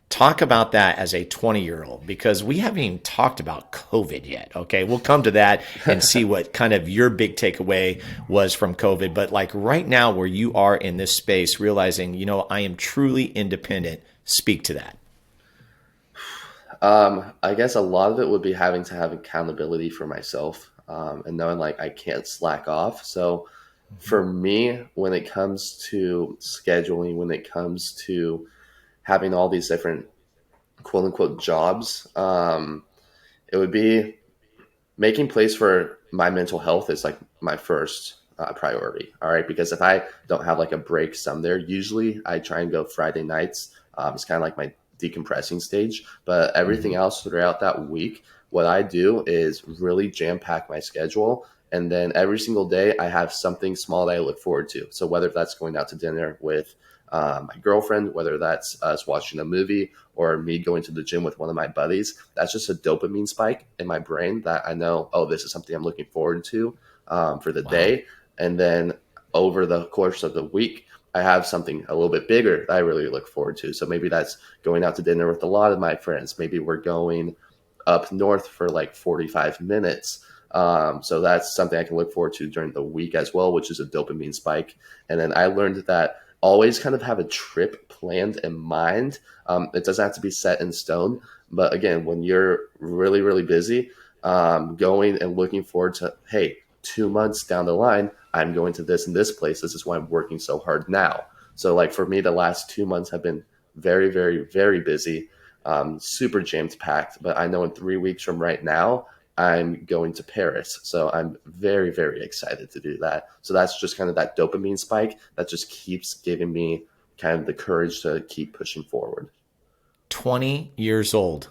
[SPEAKER 2] talk about that as a 20-year-old, because we haven't even talked about COVID yet. Okay, we'll come to that and see what kind of your big takeaway was from COVID. But like right now where you are in this space, realizing, I am truly independent, speak to that.
[SPEAKER 3] I guess a lot of it would be having to have accountability for myself and knowing like I can't slack off. So for me, when it comes to scheduling, when it comes to having all these different quote unquote jobs, it would be making place for my mental health is like my first priority. All right. Because if I don't have like a break somewhere, usually I try and go Friday nights. It's kind of like my decompressing stage, but everything else throughout that week, what I do is really jam pack my schedule. And then every single day I have something small that I look forward to. So whether that's going out to dinner with my girlfriend, whether that's us watching a movie or me going to the gym with one of my buddies, that's just a dopamine spike in my brain that I know, oh, this is something I'm looking forward to for the day. And then over the course of the week, I have something a little bit bigger that I really look forward to. So maybe that's going out to dinner with a lot of my friends. Maybe we're going up north for like 45 minutes. So that's something I can look forward to during the week as well, which is a dopamine spike. And then I learned that always kind of have a trip planned in mind. It doesn't have to be set in stone. But again, when you're really, really busy, going and looking forward to, hey, 2 months down the line, I'm going to this and this place. This is why I'm working so hard now. So like for me, the last 2 months have been very, very, very busy, super jammed packed. But I know in 3 weeks from right now, I'm going to Paris. So I'm very, very excited to do that. So that's just kind of that dopamine spike that just keeps giving me kind of the courage to keep pushing forward.
[SPEAKER 2] 20 years old.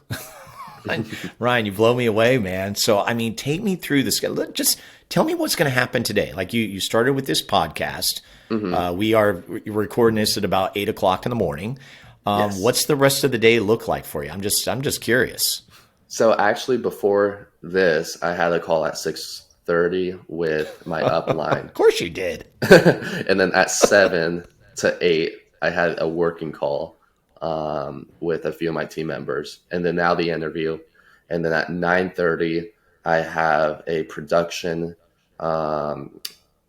[SPEAKER 2] Ryan, you blow me away, man. So, I mean, take me through this. Just tell me what's going to happen today. Like you started with this podcast. We are recording this at about 8 o'clock in the morning.
[SPEAKER 3] Yes.
[SPEAKER 2] What's the rest of the day look like for you? I'm just curious.
[SPEAKER 3] So actually before this, I had a call at 6:30 with my upline.
[SPEAKER 2] Of course you did.
[SPEAKER 3] And then at 7 to 8, I had a working call with a few of my team members, and then now the interview, and then at 9:30 I have a production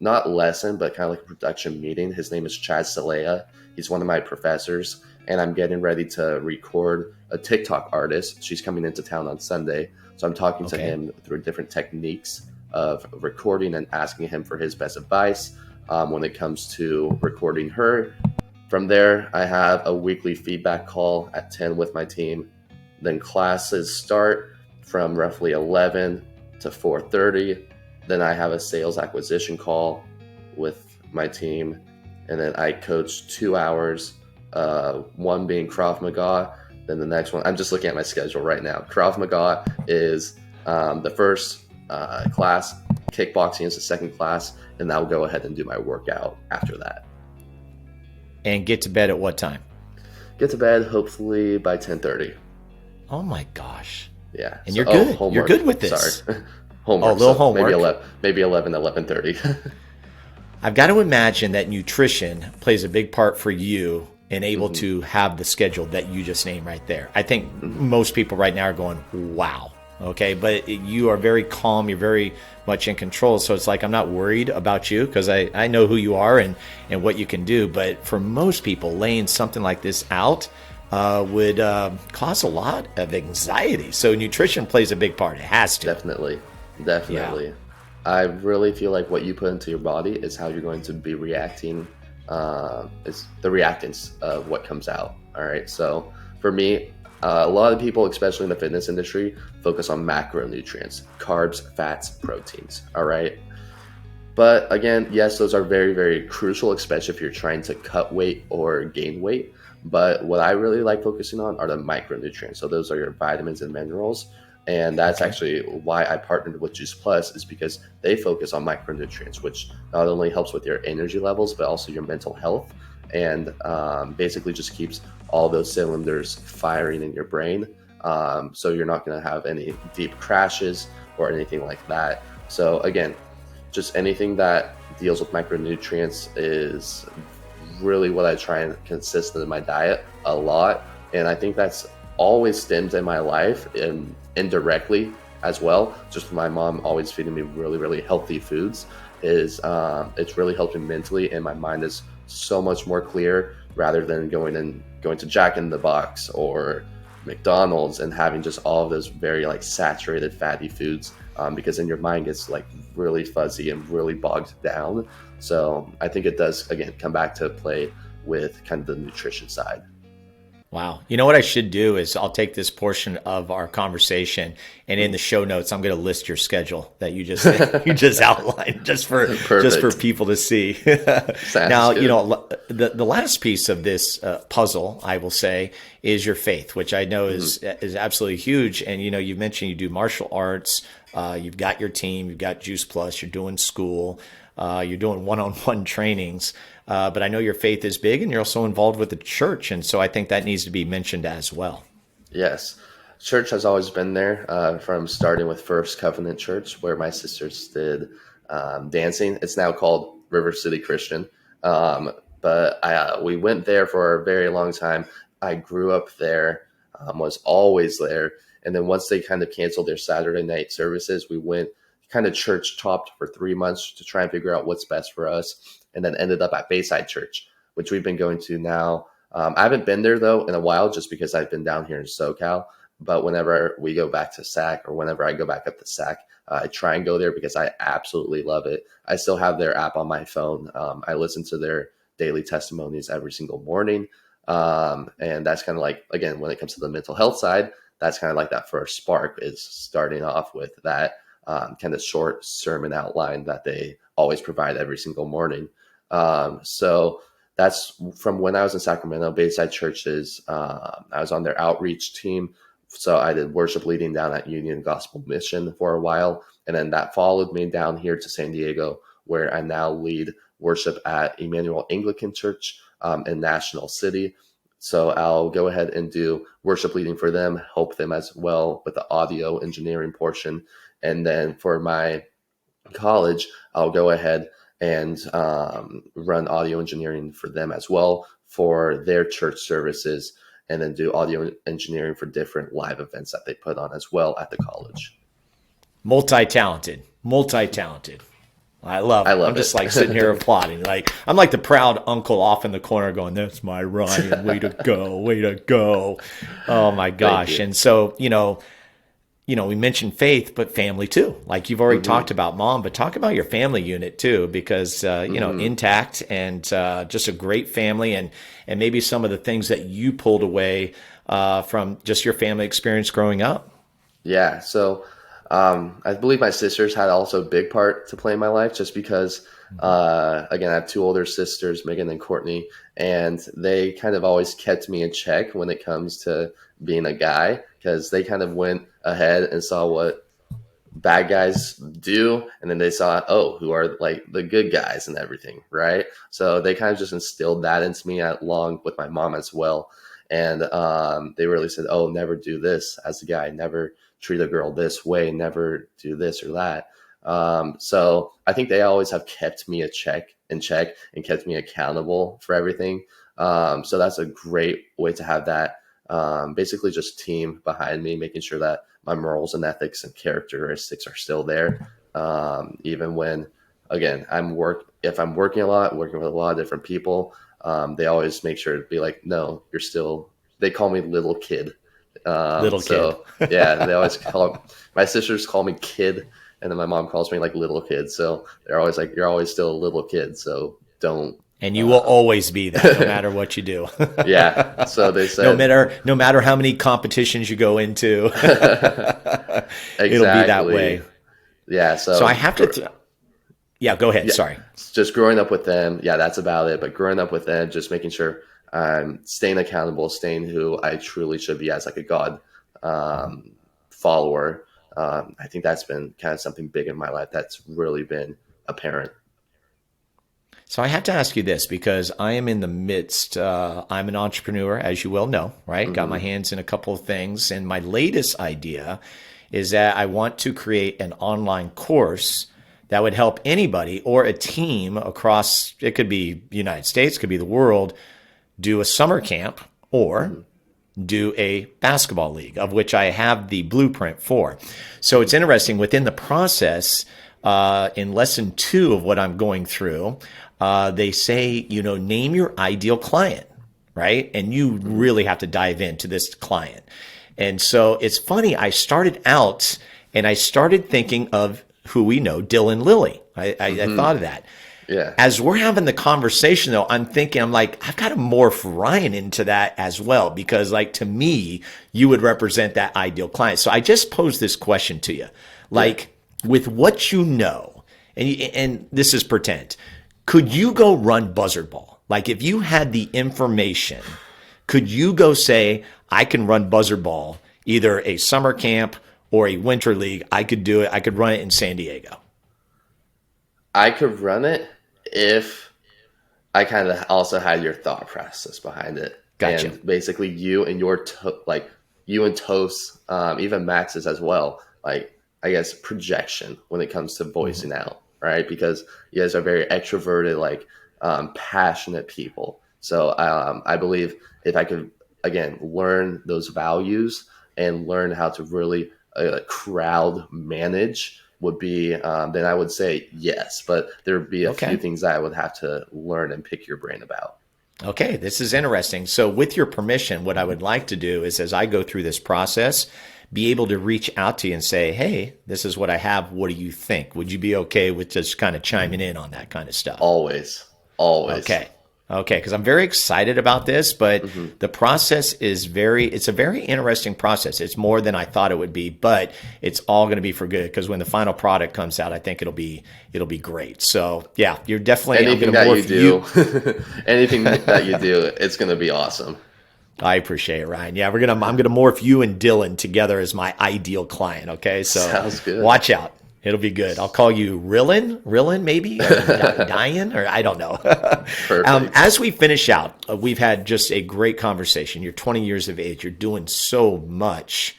[SPEAKER 3] not lesson, but kind of like a production meeting. His name is Chad Salea. He's one of my professors, and I'm getting ready to record a TikTok artist. She's coming into town on Sunday. So I'm talking to him through different techniques of recording and asking him for his best advice when it comes to recording her. From there, I have a weekly feedback call at 10 with my team. Then classes start from roughly 11 to 4:30. Then I have a sales acquisition call with my team. And then I coach 2 hours, one being Krav Maga. Then the next one, I'm just looking at my schedule right now. Krav Maga is the first class. Kickboxing is the second class. And I'll go ahead and do my workout after that.
[SPEAKER 2] And get to bed at what time?
[SPEAKER 3] Get to bed hopefully by 10:30.
[SPEAKER 2] Oh my gosh.
[SPEAKER 3] Yeah.
[SPEAKER 2] And you're good. You're good with this.
[SPEAKER 3] Sorry. Homework.
[SPEAKER 2] Oh, a little homework.
[SPEAKER 3] Maybe 11:30.
[SPEAKER 2] I've got to imagine that nutrition plays a big part for you and able to have the schedule that you just named right there. I think most people right now are going, wow. Okay. But you are very calm. You're very much in control. So it's like, I'm not worried about you because I know who you are and what you can do. But for most people, laying something like this out would cause a lot of anxiety. So nutrition plays a big part. It has to.
[SPEAKER 3] Definitely. Yeah. I really feel like what you put into your body is how you're going to be reacting. It's the reactants of what comes out. All right. So for me, a lot of people, especially in the fitness industry, focus on macronutrients, carbs, fats, proteins. All right. But again, yes, those are very, very crucial, especially if you're trying to cut weight or gain weight. But what I really like focusing on are the micronutrients. So those are your vitamins and minerals. And that's actually why I partnered with Juice Plus, is because they focus on micronutrients, which not only helps with your energy levels, but also your mental health, and basically just keeps all those cylinders firing in your brain. So you're not going to have any deep crashes or anything like that. So again, just anything that deals with micronutrients is really what I try and consistent in my diet a lot. And I think that's always stemmed in my life, and indirectly as well, just my mom always feeding me really, really healthy foods, is it's really helped me mentally, and my mind is so much more clear rather than going to Jack in the Box or McDonald's and having just all of those very like saturated fatty foods, because then your mind gets like really fuzzy and really bogged down. So I think it does, again, come back to play with kind of the nutrition side.
[SPEAKER 2] Wow. You know what I should do is I'll take this portion of our conversation, and in the show notes, I'm going to list your schedule that you just outlined just for people to see. Now, good. You know, the last piece of this puzzle, I will say, is your faith, which I know is absolutely huge. And, you know, you mentioned you do martial arts, you've got your team, you've got Juice Plus, you're doing school, you're doing one-on-one trainings. But I know your faith is big, and you're also involved with the church. And so I think that needs to be mentioned as well.
[SPEAKER 3] Yes. Church has always been there, from starting with First Covenant Church, where my sisters did dancing. It's now called River City Christian. But we went there for a very long time. I grew up there, was always there. And then once they kind of canceled their Saturday night services, we went kind of church chopped for 3 months to try and figure out what's best for us. And then ended up at Bayside Church, which we've been going to now. I haven't been there, though, in a while, just because I've been down here in SoCal. But whenever we go back to SAC, or whenever I go back up to SAC, I try and go there because I absolutely love it. I still have their app on my phone. I listen to their daily testimonies every single morning. And that's kind of like, again, when it comes to the mental health side, that's kind of like that first spark, is starting off with that kind of short sermon outline that they always provide every single morning. So that's from when I was in Sacramento. Bayside Churches, I was on their outreach team. So I did worship leading down at Union Gospel Mission for a while. And then that followed me down here to San Diego, where I now lead worship at Emmanuel Anglican Church in National City. So I'll go ahead and do worship leading for them, help them as well with the audio engineering portion. And then for my college, I'll go ahead and run audio engineering for them as well for their church services, and then do audio engineering for different live events that they put on as well at the college.
[SPEAKER 2] Multi-talented. I love it. I'm just like sitting here applauding. Like I'm like the proud uncle off in the corner going, "That's my Ryan. Way to go. Way to go." Oh my gosh. And so, we mentioned faith, but family too. Like you've already talked about mom, but talk about your family unit too, because, intact and just a great family and maybe some of the things that you pulled away from just your family experience growing up.
[SPEAKER 3] Yeah. So I believe my sisters had also a big part to play in my life just because, again, I have two older sisters, Megan and Courtney, and they kind of always kept me in check when it comes to being a guy because they kind of went ahead and saw what bad guys do. And then they saw, who are like the good guys and everything. Right. So they kind of just instilled that into me along with my mom as well. And they really said, never do this as a guy, never treat a girl this way, never do this or that. So I think they always have kept me in check and kept me accountable for everything. So that's a great way to have that basically just team behind me, making sure that my morals and ethics and characteristics are still there. Even when, again, if I'm working with a lot of different people, they always make sure to be like, no, you're still, they call me little kid. Kid. Yeah, they always my sisters call me kid, and then my mom calls me like little kid. So they're always like, you're always still a little kid. So don't. And
[SPEAKER 2] you will always be that, no matter what you do.
[SPEAKER 3] Yeah. So they said,
[SPEAKER 2] no matter how many competitions you go into,
[SPEAKER 3] exactly.
[SPEAKER 2] It'll be that way.
[SPEAKER 3] Yeah. So
[SPEAKER 2] I have to. Yeah, go ahead. Yeah, sorry.
[SPEAKER 3] Just growing up with them. Yeah, that's about it. But growing up with them, just making sure I'm staying accountable, staying who I truly should be as like a God follower. I think that's been kind of something big in my life that's really been apparent.
[SPEAKER 2] So I have to ask you this because I am in the midst, I'm an entrepreneur, as you well know, right? Got my hands in a couple of things. And my latest idea is that I want to create an online course that would help anybody or a team across, it could be the United States, could be the world, do a summer camp or do a basketball league, of which I have the blueprint for. So it's interesting within the process, in lesson 2 of what I'm going through, they say, name your ideal client, right? And you really have to dive into this client. And so it's funny, I started out and I started thinking of who we know, Dylan Lilly. I thought of that.
[SPEAKER 3] Yeah.
[SPEAKER 2] As we're having the conversation, though, I'm like, I've got to morph Ryan into that as well, because like to me, you would represent that ideal client. So I just posed this question to you, like with what you know, and this is pretend, could you go run BUZZARDBALL? Like if you had the information, could you go say, I can run BUZZARDBALL, either a summer camp or a winter league? I could do it. I could run it in San Diego.
[SPEAKER 3] I could run it if I kind of also had your thought process behind it.
[SPEAKER 2] Gotcha.
[SPEAKER 3] And basically you and you and Toast, even Max's as well, like I guess projection when it comes to voicing out, right? Because you guys are very extroverted, like passionate people. So I believe if I could, again, learn those values and learn how to really crowd manage would be, then I would say yes, but there would be a few things that I would have to learn and pick your brain about.
[SPEAKER 2] Okay, this is interesting. So with your permission, what I would like to do is as I go through this process, be able to reach out to you and say, hey, this is what I have. What do you think? Would you be okay with just kind of chiming in on that kind of stuff?
[SPEAKER 3] Always.
[SPEAKER 2] Okay, because I'm very excited about this, but the process is it's a very interesting process. It's more than I thought it would be, but it's all going to be for good because when the final product comes out, I think it'll be great. So yeah, you're definitely
[SPEAKER 3] anything that you do, anything that you do, it's going to be awesome.
[SPEAKER 2] I appreciate it, Ryan. Yeah, I'm gonna morph you and Dylan together as my ideal client. Okay, so
[SPEAKER 3] sounds good.
[SPEAKER 2] Watch out. It'll be good. I'll call you Rillin maybe, or Diane, or I don't know.
[SPEAKER 3] Perfect.
[SPEAKER 2] As we finish out, we've had just a great conversation. You're 20 years of age. You're doing so much.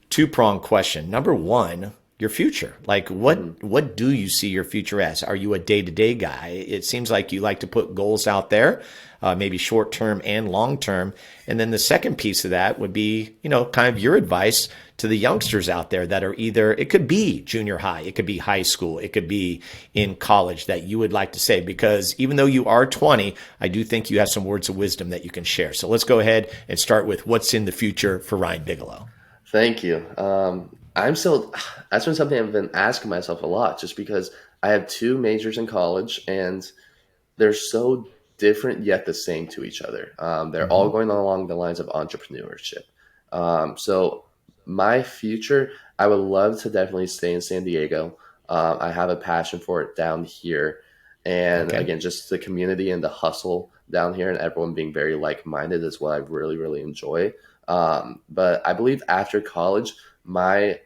[SPEAKER 2] Two-pronged question. Number one, your future. Like what do you see your future as? Are you a day-to-day guy? It seems like you like to put goals out there, maybe short-term and long-term. And then the second piece of that would be, kind of your advice to the youngsters out there that are either, it could be junior high, it could be high school, it could be in college, that you would like to say, because even though you are 20, I do think you have some words of wisdom that you can share. So let's go ahead and start with what's in the future for Ryan Bigelow.
[SPEAKER 3] Thank you. That's been something I've been asking myself a lot, just because I have 2 majors in college and they're so different yet the same to each other. They're all going along the lines of entrepreneurship. So my future, I would love to definitely stay in San Diego. I have a passion for it down here. And again, just the community and the hustle down here and everyone being very like-minded is what I really, really enjoy. But I believe after college, my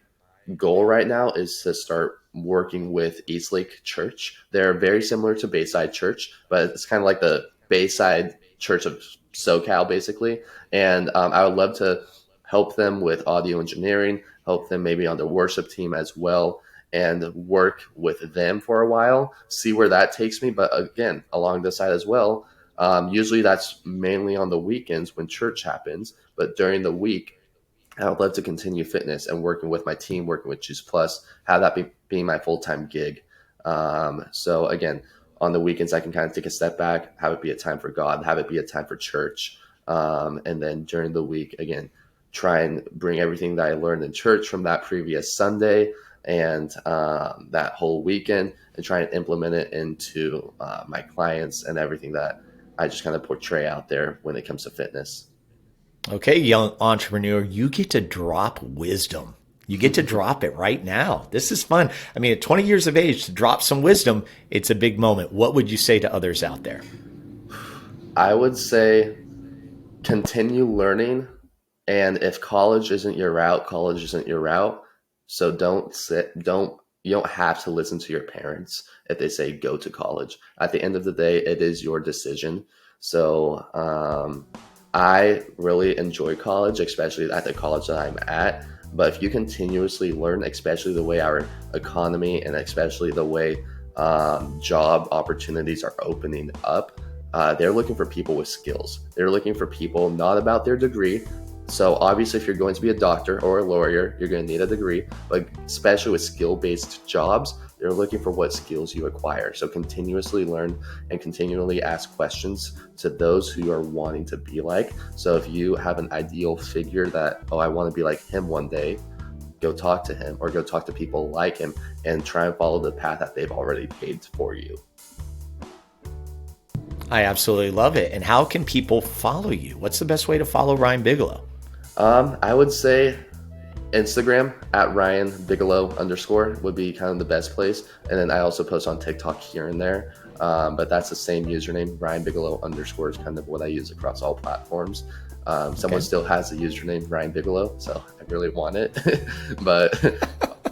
[SPEAKER 3] goal right now is to start working with Eastlake Church. They're very similar to Bayside Church, but it's kind of like the Bayside Church of SoCal, basically. And I would love to help them with audio engineering, help them maybe on their worship team as well, and work with them for a while, see where that takes me. But again, along this side as well, usually that's mainly on the weekends when church happens, but during the week, I would love to continue fitness and working with my team, working with Juice Plus, have that being my full-time gig. So again, on the weekends, I can kind of take a step back, have it be a time for God, have it be a time for church. And then during the week, again, try and bring everything that I learned in church from that previous Sunday and that whole weekend and try and implement it into my clients and everything that I just kind of portray out there when it comes to fitness.
[SPEAKER 2] Okay, young entrepreneur, you get to drop wisdom. You get to drop it right now. This is fun. I mean, at 20 years of age, to drop some wisdom, it's a big moment. What would you say to others out there?
[SPEAKER 3] I would say continue learning. And if college isn't your route, college isn't your route. So you don't have to listen to your parents if they say go to college. At the end of the day, it is your decision. So I really enjoy college, especially at the college that I'm at. But if you continuously learn, especially the way our economy and especially the way job opportunities are opening up, they're looking for people with skills. They're looking for people not about their degree. So obviously, if you're going to be a doctor or a lawyer, you're going to need a degree. But especially with skill-based jobs, they're looking for what skills you acquire. So continuously learn and continually ask questions to those who are wanting to be like. So if you have an ideal figure that, I want to be like him one day, go talk to him or go talk to people like him and try and follow the path that they've already paved for you.
[SPEAKER 2] I absolutely love it. And how can people follow you? What's the best way to follow Ryan Bigelow?
[SPEAKER 3] I would say Instagram at Ryan Bigelow _ would be kind of the best place. And then I also post on TikTok here and there. But that's the same username. Ryan Bigelow _ is kind of what I use across all platforms. Someone still has the username Ryan Bigelow, so I really want it. But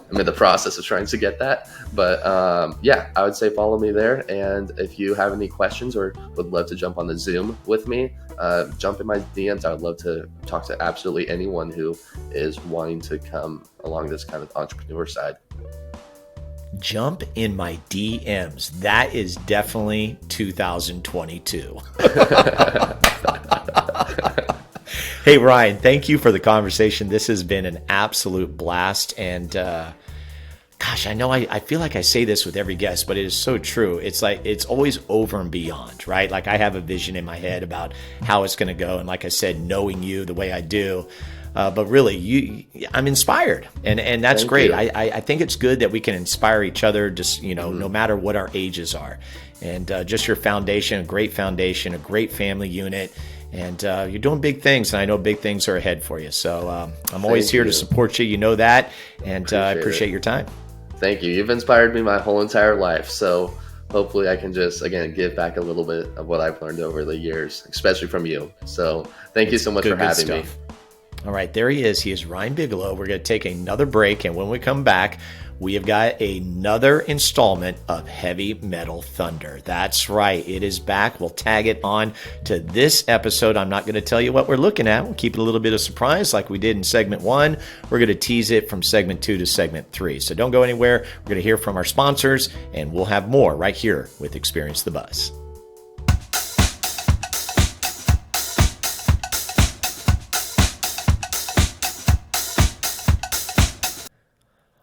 [SPEAKER 3] I'm in the process of trying to get that. But I would say follow me there. And if you have any questions or would love to jump on the Zoom with me, jump in my DMs. I would love to talk to absolutely anyone who is wanting to come along this kind of entrepreneur side.
[SPEAKER 2] Jump in my DMs. That is definitely 2022. Hey, Ryan, thank you for the conversation. This has been an absolute blast. And I know I feel like I say this with every guest, but it is so true. It's like it's always over and beyond, right? Like I have a vision in my head about how it's going to go. And like I said, knowing you the way I do, but really, I'm inspired, and that's great. I think it's good that we can inspire each other, just no matter what our ages are, and just your foundation, a great family unit, and you're doing big things, and I know big things are ahead for you. So I'm always here to support you. You know that, and I appreciate your time.
[SPEAKER 3] Thank you. You've inspired me my whole entire life. So hopefully I can just, again, give back a little bit of what I've learned over the years, especially from you. So thank you so much for having me.
[SPEAKER 2] All right, there he is. He is Ryan Bigelow. We're going to take another break, and when we come back, we have got another installment of Heavy Metal Thunder. That's right, it is back. We'll tag it on to this episode. I'm not going to tell you what we're looking at. We'll keep it a little bit of surprise like we did in segment 1. We're going to tease it from segment 2 to segment 3. So don't go anywhere. We're going to hear from our sponsors, and we'll have more right here with Experience the Buzz.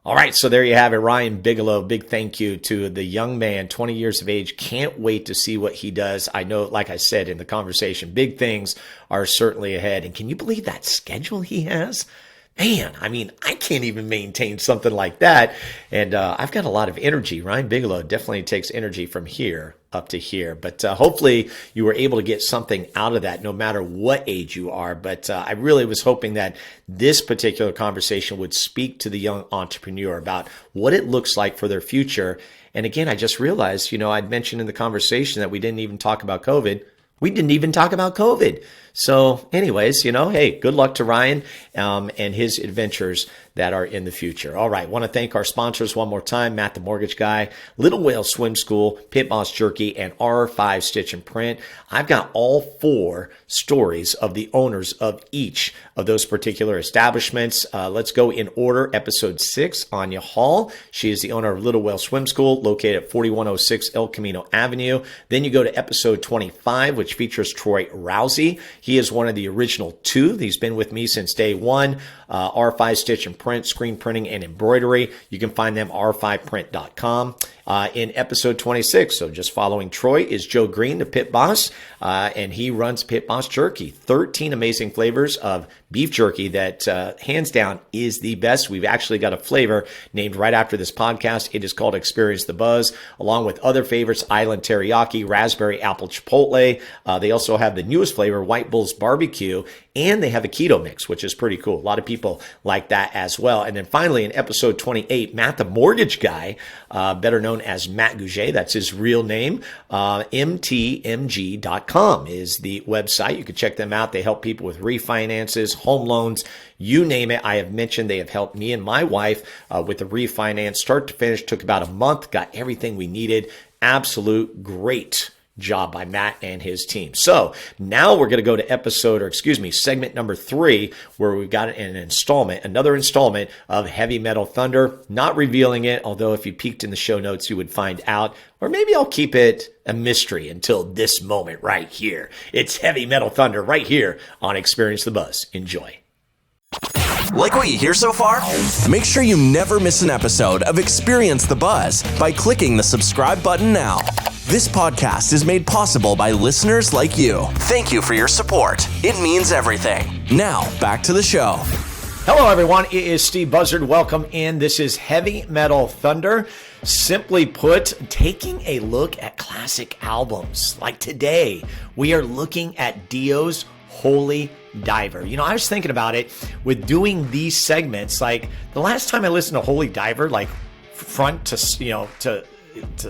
[SPEAKER 2] All right, so there you have it, Ryan Bigelow. Big thank you to the young man, 20 years of age. Can't wait to see what he does. I know, like I said in the conversation, big things are certainly ahead. And can you believe that schedule he has? Man, I mean, I can't even maintain something like that. And I've got a lot of energy. Ryan Bigelow definitely takes energy from here up to here. But hopefully you were able to get something out of that no matter what age you are. But I really was hoping that this particular conversation would speak to the young entrepreneur about what it looks like for their future. And again, I just realized, I'd mentioned in the conversation that we didn't even talk about COVID. We didn't even talk about COVID. So anyways, hey, good luck to Ryan and his adventures that are in the future. All right. Want to thank our sponsors one more time, Matt the Mortgage Guy, Little Whale Swim School, Pit Boss Jerky, and R5 Stitch and Print. I've got all 4 stories of the owners of each of those particular establishments. Let's go in order. Episode 6, Anya Hall. She is the owner of Little Whale Swim School, located at 4106 El Camino Avenue. Then you go to episode 25, which features Troy Rousey. He is one of the original 2. He's been with me since day 1. R5 Stitch and Print, screen printing and embroidery. You can find them r5print.com. In episode 26, so just following Troy, is Joe Green, the Pit Boss, and he runs Pit Boss Jerky. 13 amazing flavors of beef jerky that hands down is the best. We've actually got a flavor named right after this podcast. It is called Experience the Buzz, along with other favorites, Island Teriyaki, Raspberry Apple Chipotle. They also have the newest flavor, White Bull's Barbecue, and they have a keto mix, which is pretty cool. A lot of people like that as well. And then finally, in episode 28, Matt the Mortgage Guy, better known as Matt Gouget, that's his real name, mtmg.com is the website. You can check them out. They help people with refinances, home loans, you name it. I have mentioned they have helped me and my wife with the refinance, start to finish. Took about a month, got everything we needed. Absolute great job by Matt and his team. So now we're going to go to segment number 3, where we've got another installment of Heavy Metal Thunder. Not revealing it, although if you peeked in the show notes, you would find out. Or maybe I'll keep it a mystery until this moment right here. It's Heavy Metal Thunder right here on Experience the Buzz. Enjoy.
[SPEAKER 1] Like what you hear so far? Make sure you never miss an episode of Experience the Buzz by clicking the subscribe button now. This podcast is made possible by listeners like you. Thank you for your support. It means everything. Now, back to the show.
[SPEAKER 2] Hello, everyone. It is Steve Buzzard. Welcome in. This is Heavy Metal Thunder. Simply put, taking a look at classic albums. Like today, we are looking at Dio's Holy Diver. I was thinking about it with doing these segments. Like the last time I listened to Holy Diver, like front to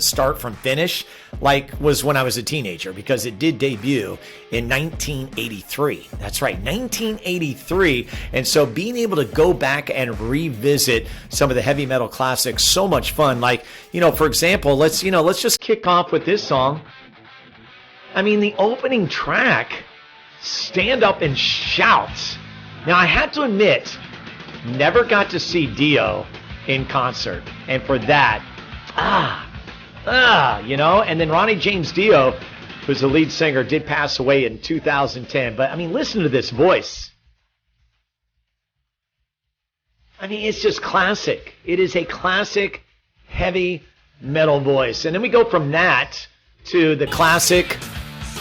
[SPEAKER 2] start from finish, like was when I was a teenager, because it did debut in 1983. That's right, 1983. And so being able to go back and revisit some of the heavy metal classics, so much fun. Like, for example, let's just kick off with this song. I mean, the opening track, Stand Up and Shout. Now, I had to admit, never got to see Dio in concert. And for that, and then Ronnie James Dio, who's the lead singer, did pass away in 2010. But, I mean, listen to this voice. I mean, it's just classic. It is a classic heavy metal voice. And then we go from that to the classic,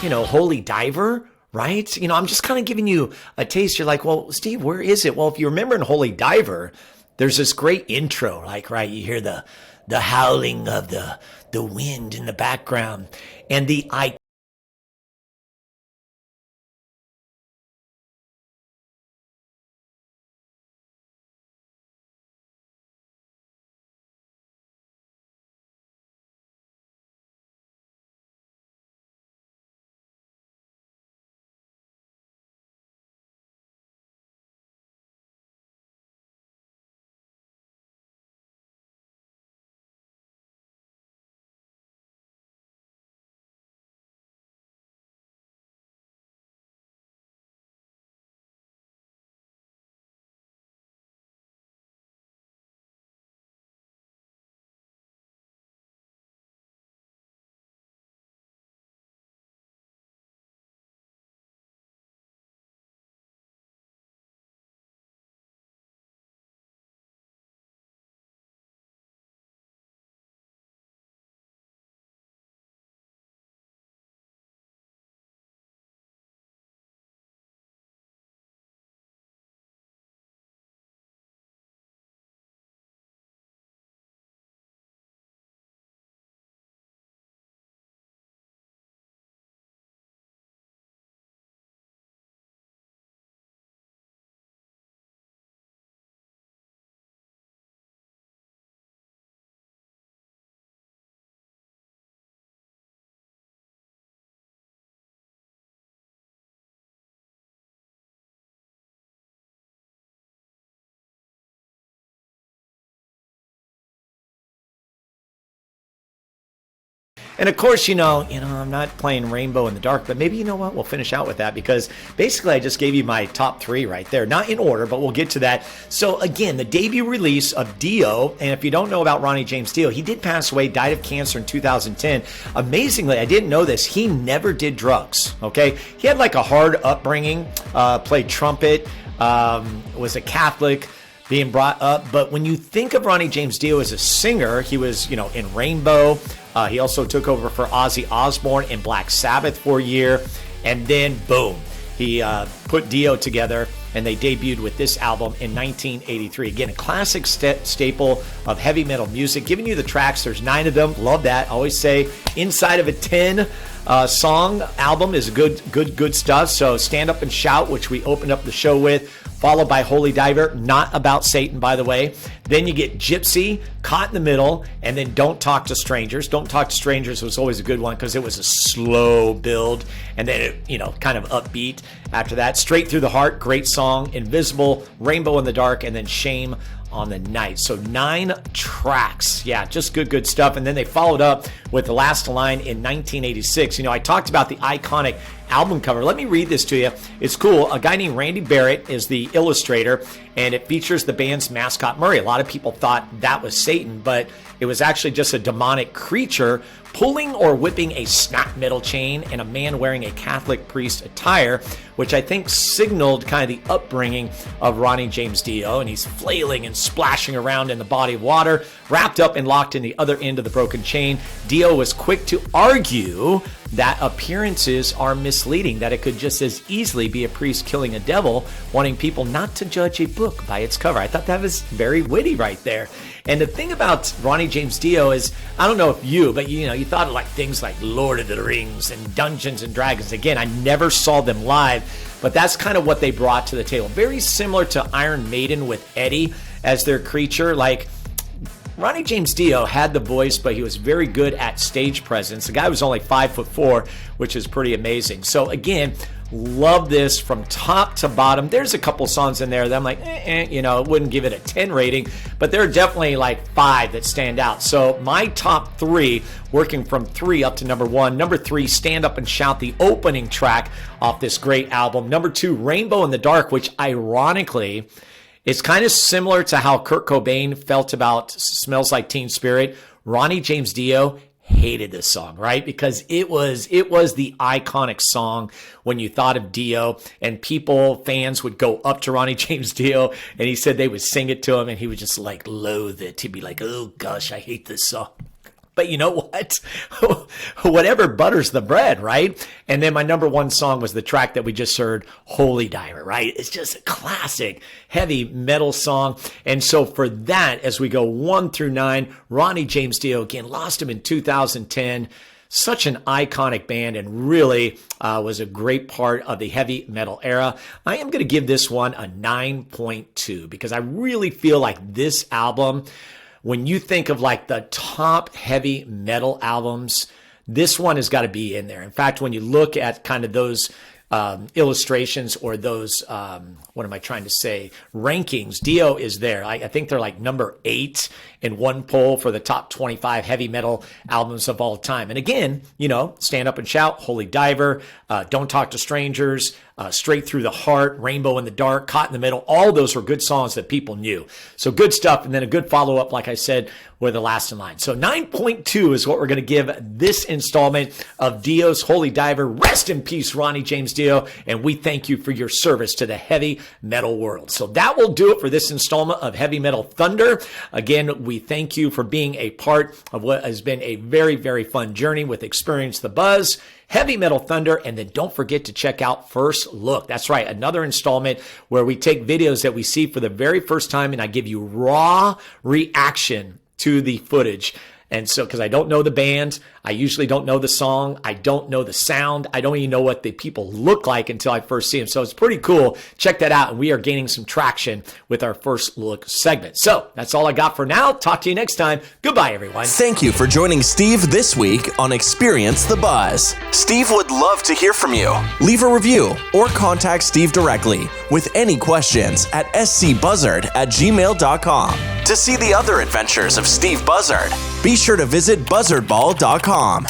[SPEAKER 2] Holy Diver, right? I'm just kind of giving you a taste. You're like, well, Steve, where is it? Well, if you remember in Holy Diver, there's this great intro, like, right, you hear the howling of the wind in the background, and the And of course, I'm not playing Rainbow in the Dark, but maybe, you know what, we'll finish out with that, because basically I just gave you my top 3 right there. Not in order, but we'll get to that. So again, the debut release of Dio, and if you don't know about Ronnie James Dio, he did pass away, died of cancer in 2010. Amazingly, I didn't know this, he never did drugs, okay? He had like a hard upbringing, played trumpet, was a Catholic, being brought up. But when you think of Ronnie James Dio as a singer, he was, in Rainbow. He also took over for Ozzy Osbourne in Black Sabbath for a year. And then, boom, he put Dio together, and they debuted with this album in 1983. Again, a classic staple of heavy metal music. Giving you the tracks, there's 9 of them. Love that. Always say inside of a 10 song album is good stuff. So Stand Up and Shout, which we opened up the show with, followed by Holy Diver, not about Satan, by the way. Then you get Gypsy, Caught in the Middle, and then Don't Talk to Strangers. Don't Talk to Strangers was always a good one because it was a slow build, and then it, kind of upbeat after that. Straight Through the Heart, great song. Invisible, Rainbow in the Dark, and then Shame on the Night. So 9 tracks. Yeah, just good stuff. And then they followed up with The Last Line in 1986. I talked about the iconic album cover. Let me read this to you. It's cool. A guy named Randy Barrett is the illustrator, and it features the band's mascot, Murray. A lot of people thought that was Satan, but it was actually just a demonic creature pulling or whipping a snap metal chain, and a man wearing a Catholic priest attire, which I think signaled kind of the upbringing of Ronnie James Dio. And he's flailing and splashing around in the body of water, wrapped up and locked in the other end of the broken chain. Dio was quick to argue that appearances are misleading, that it could just as easily be a priest killing a devil, wanting people not to judge a book by its cover. I thought that was very witty right there. And the thing about Ronnie James Dio is, I don't know if you, but you thought of like things like Lord of the Rings and Dungeons and Dragons. Again, I never saw them live, but that's kind of what they brought to the table. Very similar to Iron Maiden with Eddie as their creature. Like, Ronnie James Dio had the voice, but he was very good at stage presence. The guy was only 5'4", which is pretty amazing. So again, love this from top to bottom. There's a couple songs in there that I'm like, wouldn't give it a 10 rating, but there are definitely like 5 that stand out. So my top 3, working from 3 up to number 1. Number 3, Stand Up and Shout, the opening track off this great album. Number 2, Rainbow in the Dark, which ironically, it's kind of similar to how Kurt Cobain felt about Smells Like Teen Spirit. Ronnie James Dio hated this song, right? Because it was the iconic song when you thought of Dio, and fans would go up to Ronnie James Dio, and he said they would sing it to him, and he would just like loathe it. He'd be like, oh gosh, I hate this song. But you know what? Whatever butters the bread, right? And then my number 1 song was the track that we just heard, Holy Diver, right? It's just a classic heavy metal song. And so for that, as we go 1 through 9, Ronnie James Dio, again, lost him in 2010. Such an iconic band, and really was a great part of the heavy metal era. I am going to give this one a 9.2 because I really feel like this album, when you think of like the top heavy metal albums, this one has got to be in there. In fact, when you look at kind of those illustrations or those, rankings, Dio is there. I think they're like number 8 in one poll for the top 25 heavy metal albums of all time. And again, Stand Up and Shout, Holy Diver, Don't Talk to Strangers, Straight Through the Heart, Rainbow in the Dark, Caught in the Middle. All those were good songs that people knew. So good stuff. And then a good follow-up, like I said, with The Last in Line. So 9.2 is what we're going to give this installment of Dio's Holy Diver. Rest in peace, Ronnie James Dio. And we thank you for your service to the heavy metal world. So that will do it for this installment of Heavy Metal Thunder. Again, we thank you for being a part of what has been a very, very fun journey with Experience the Buzz, Heavy Metal Thunder, and then don't forget to check out First Look. That's right, another installment where we take videos that we see for the very first time and I give you raw reaction to the footage. And so, because I don't know the band, I usually don't know the song, I don't know the sound, I don't even know what the people look like until I first see them. So it's pretty cool. Check that out. And we are gaining some traction with our First Look segment. So that's all I got for now. Talk to you next time. Goodbye, everyone.
[SPEAKER 1] Thank you for joining Steve this week on Experience the Buzz. Steve would love to hear from you. Leave a review or contact Steve directly with any questions at scbuzzard@gmail.com. To see the other adventures of Steve Buzzard, be sure to visit BuzzardBall.com.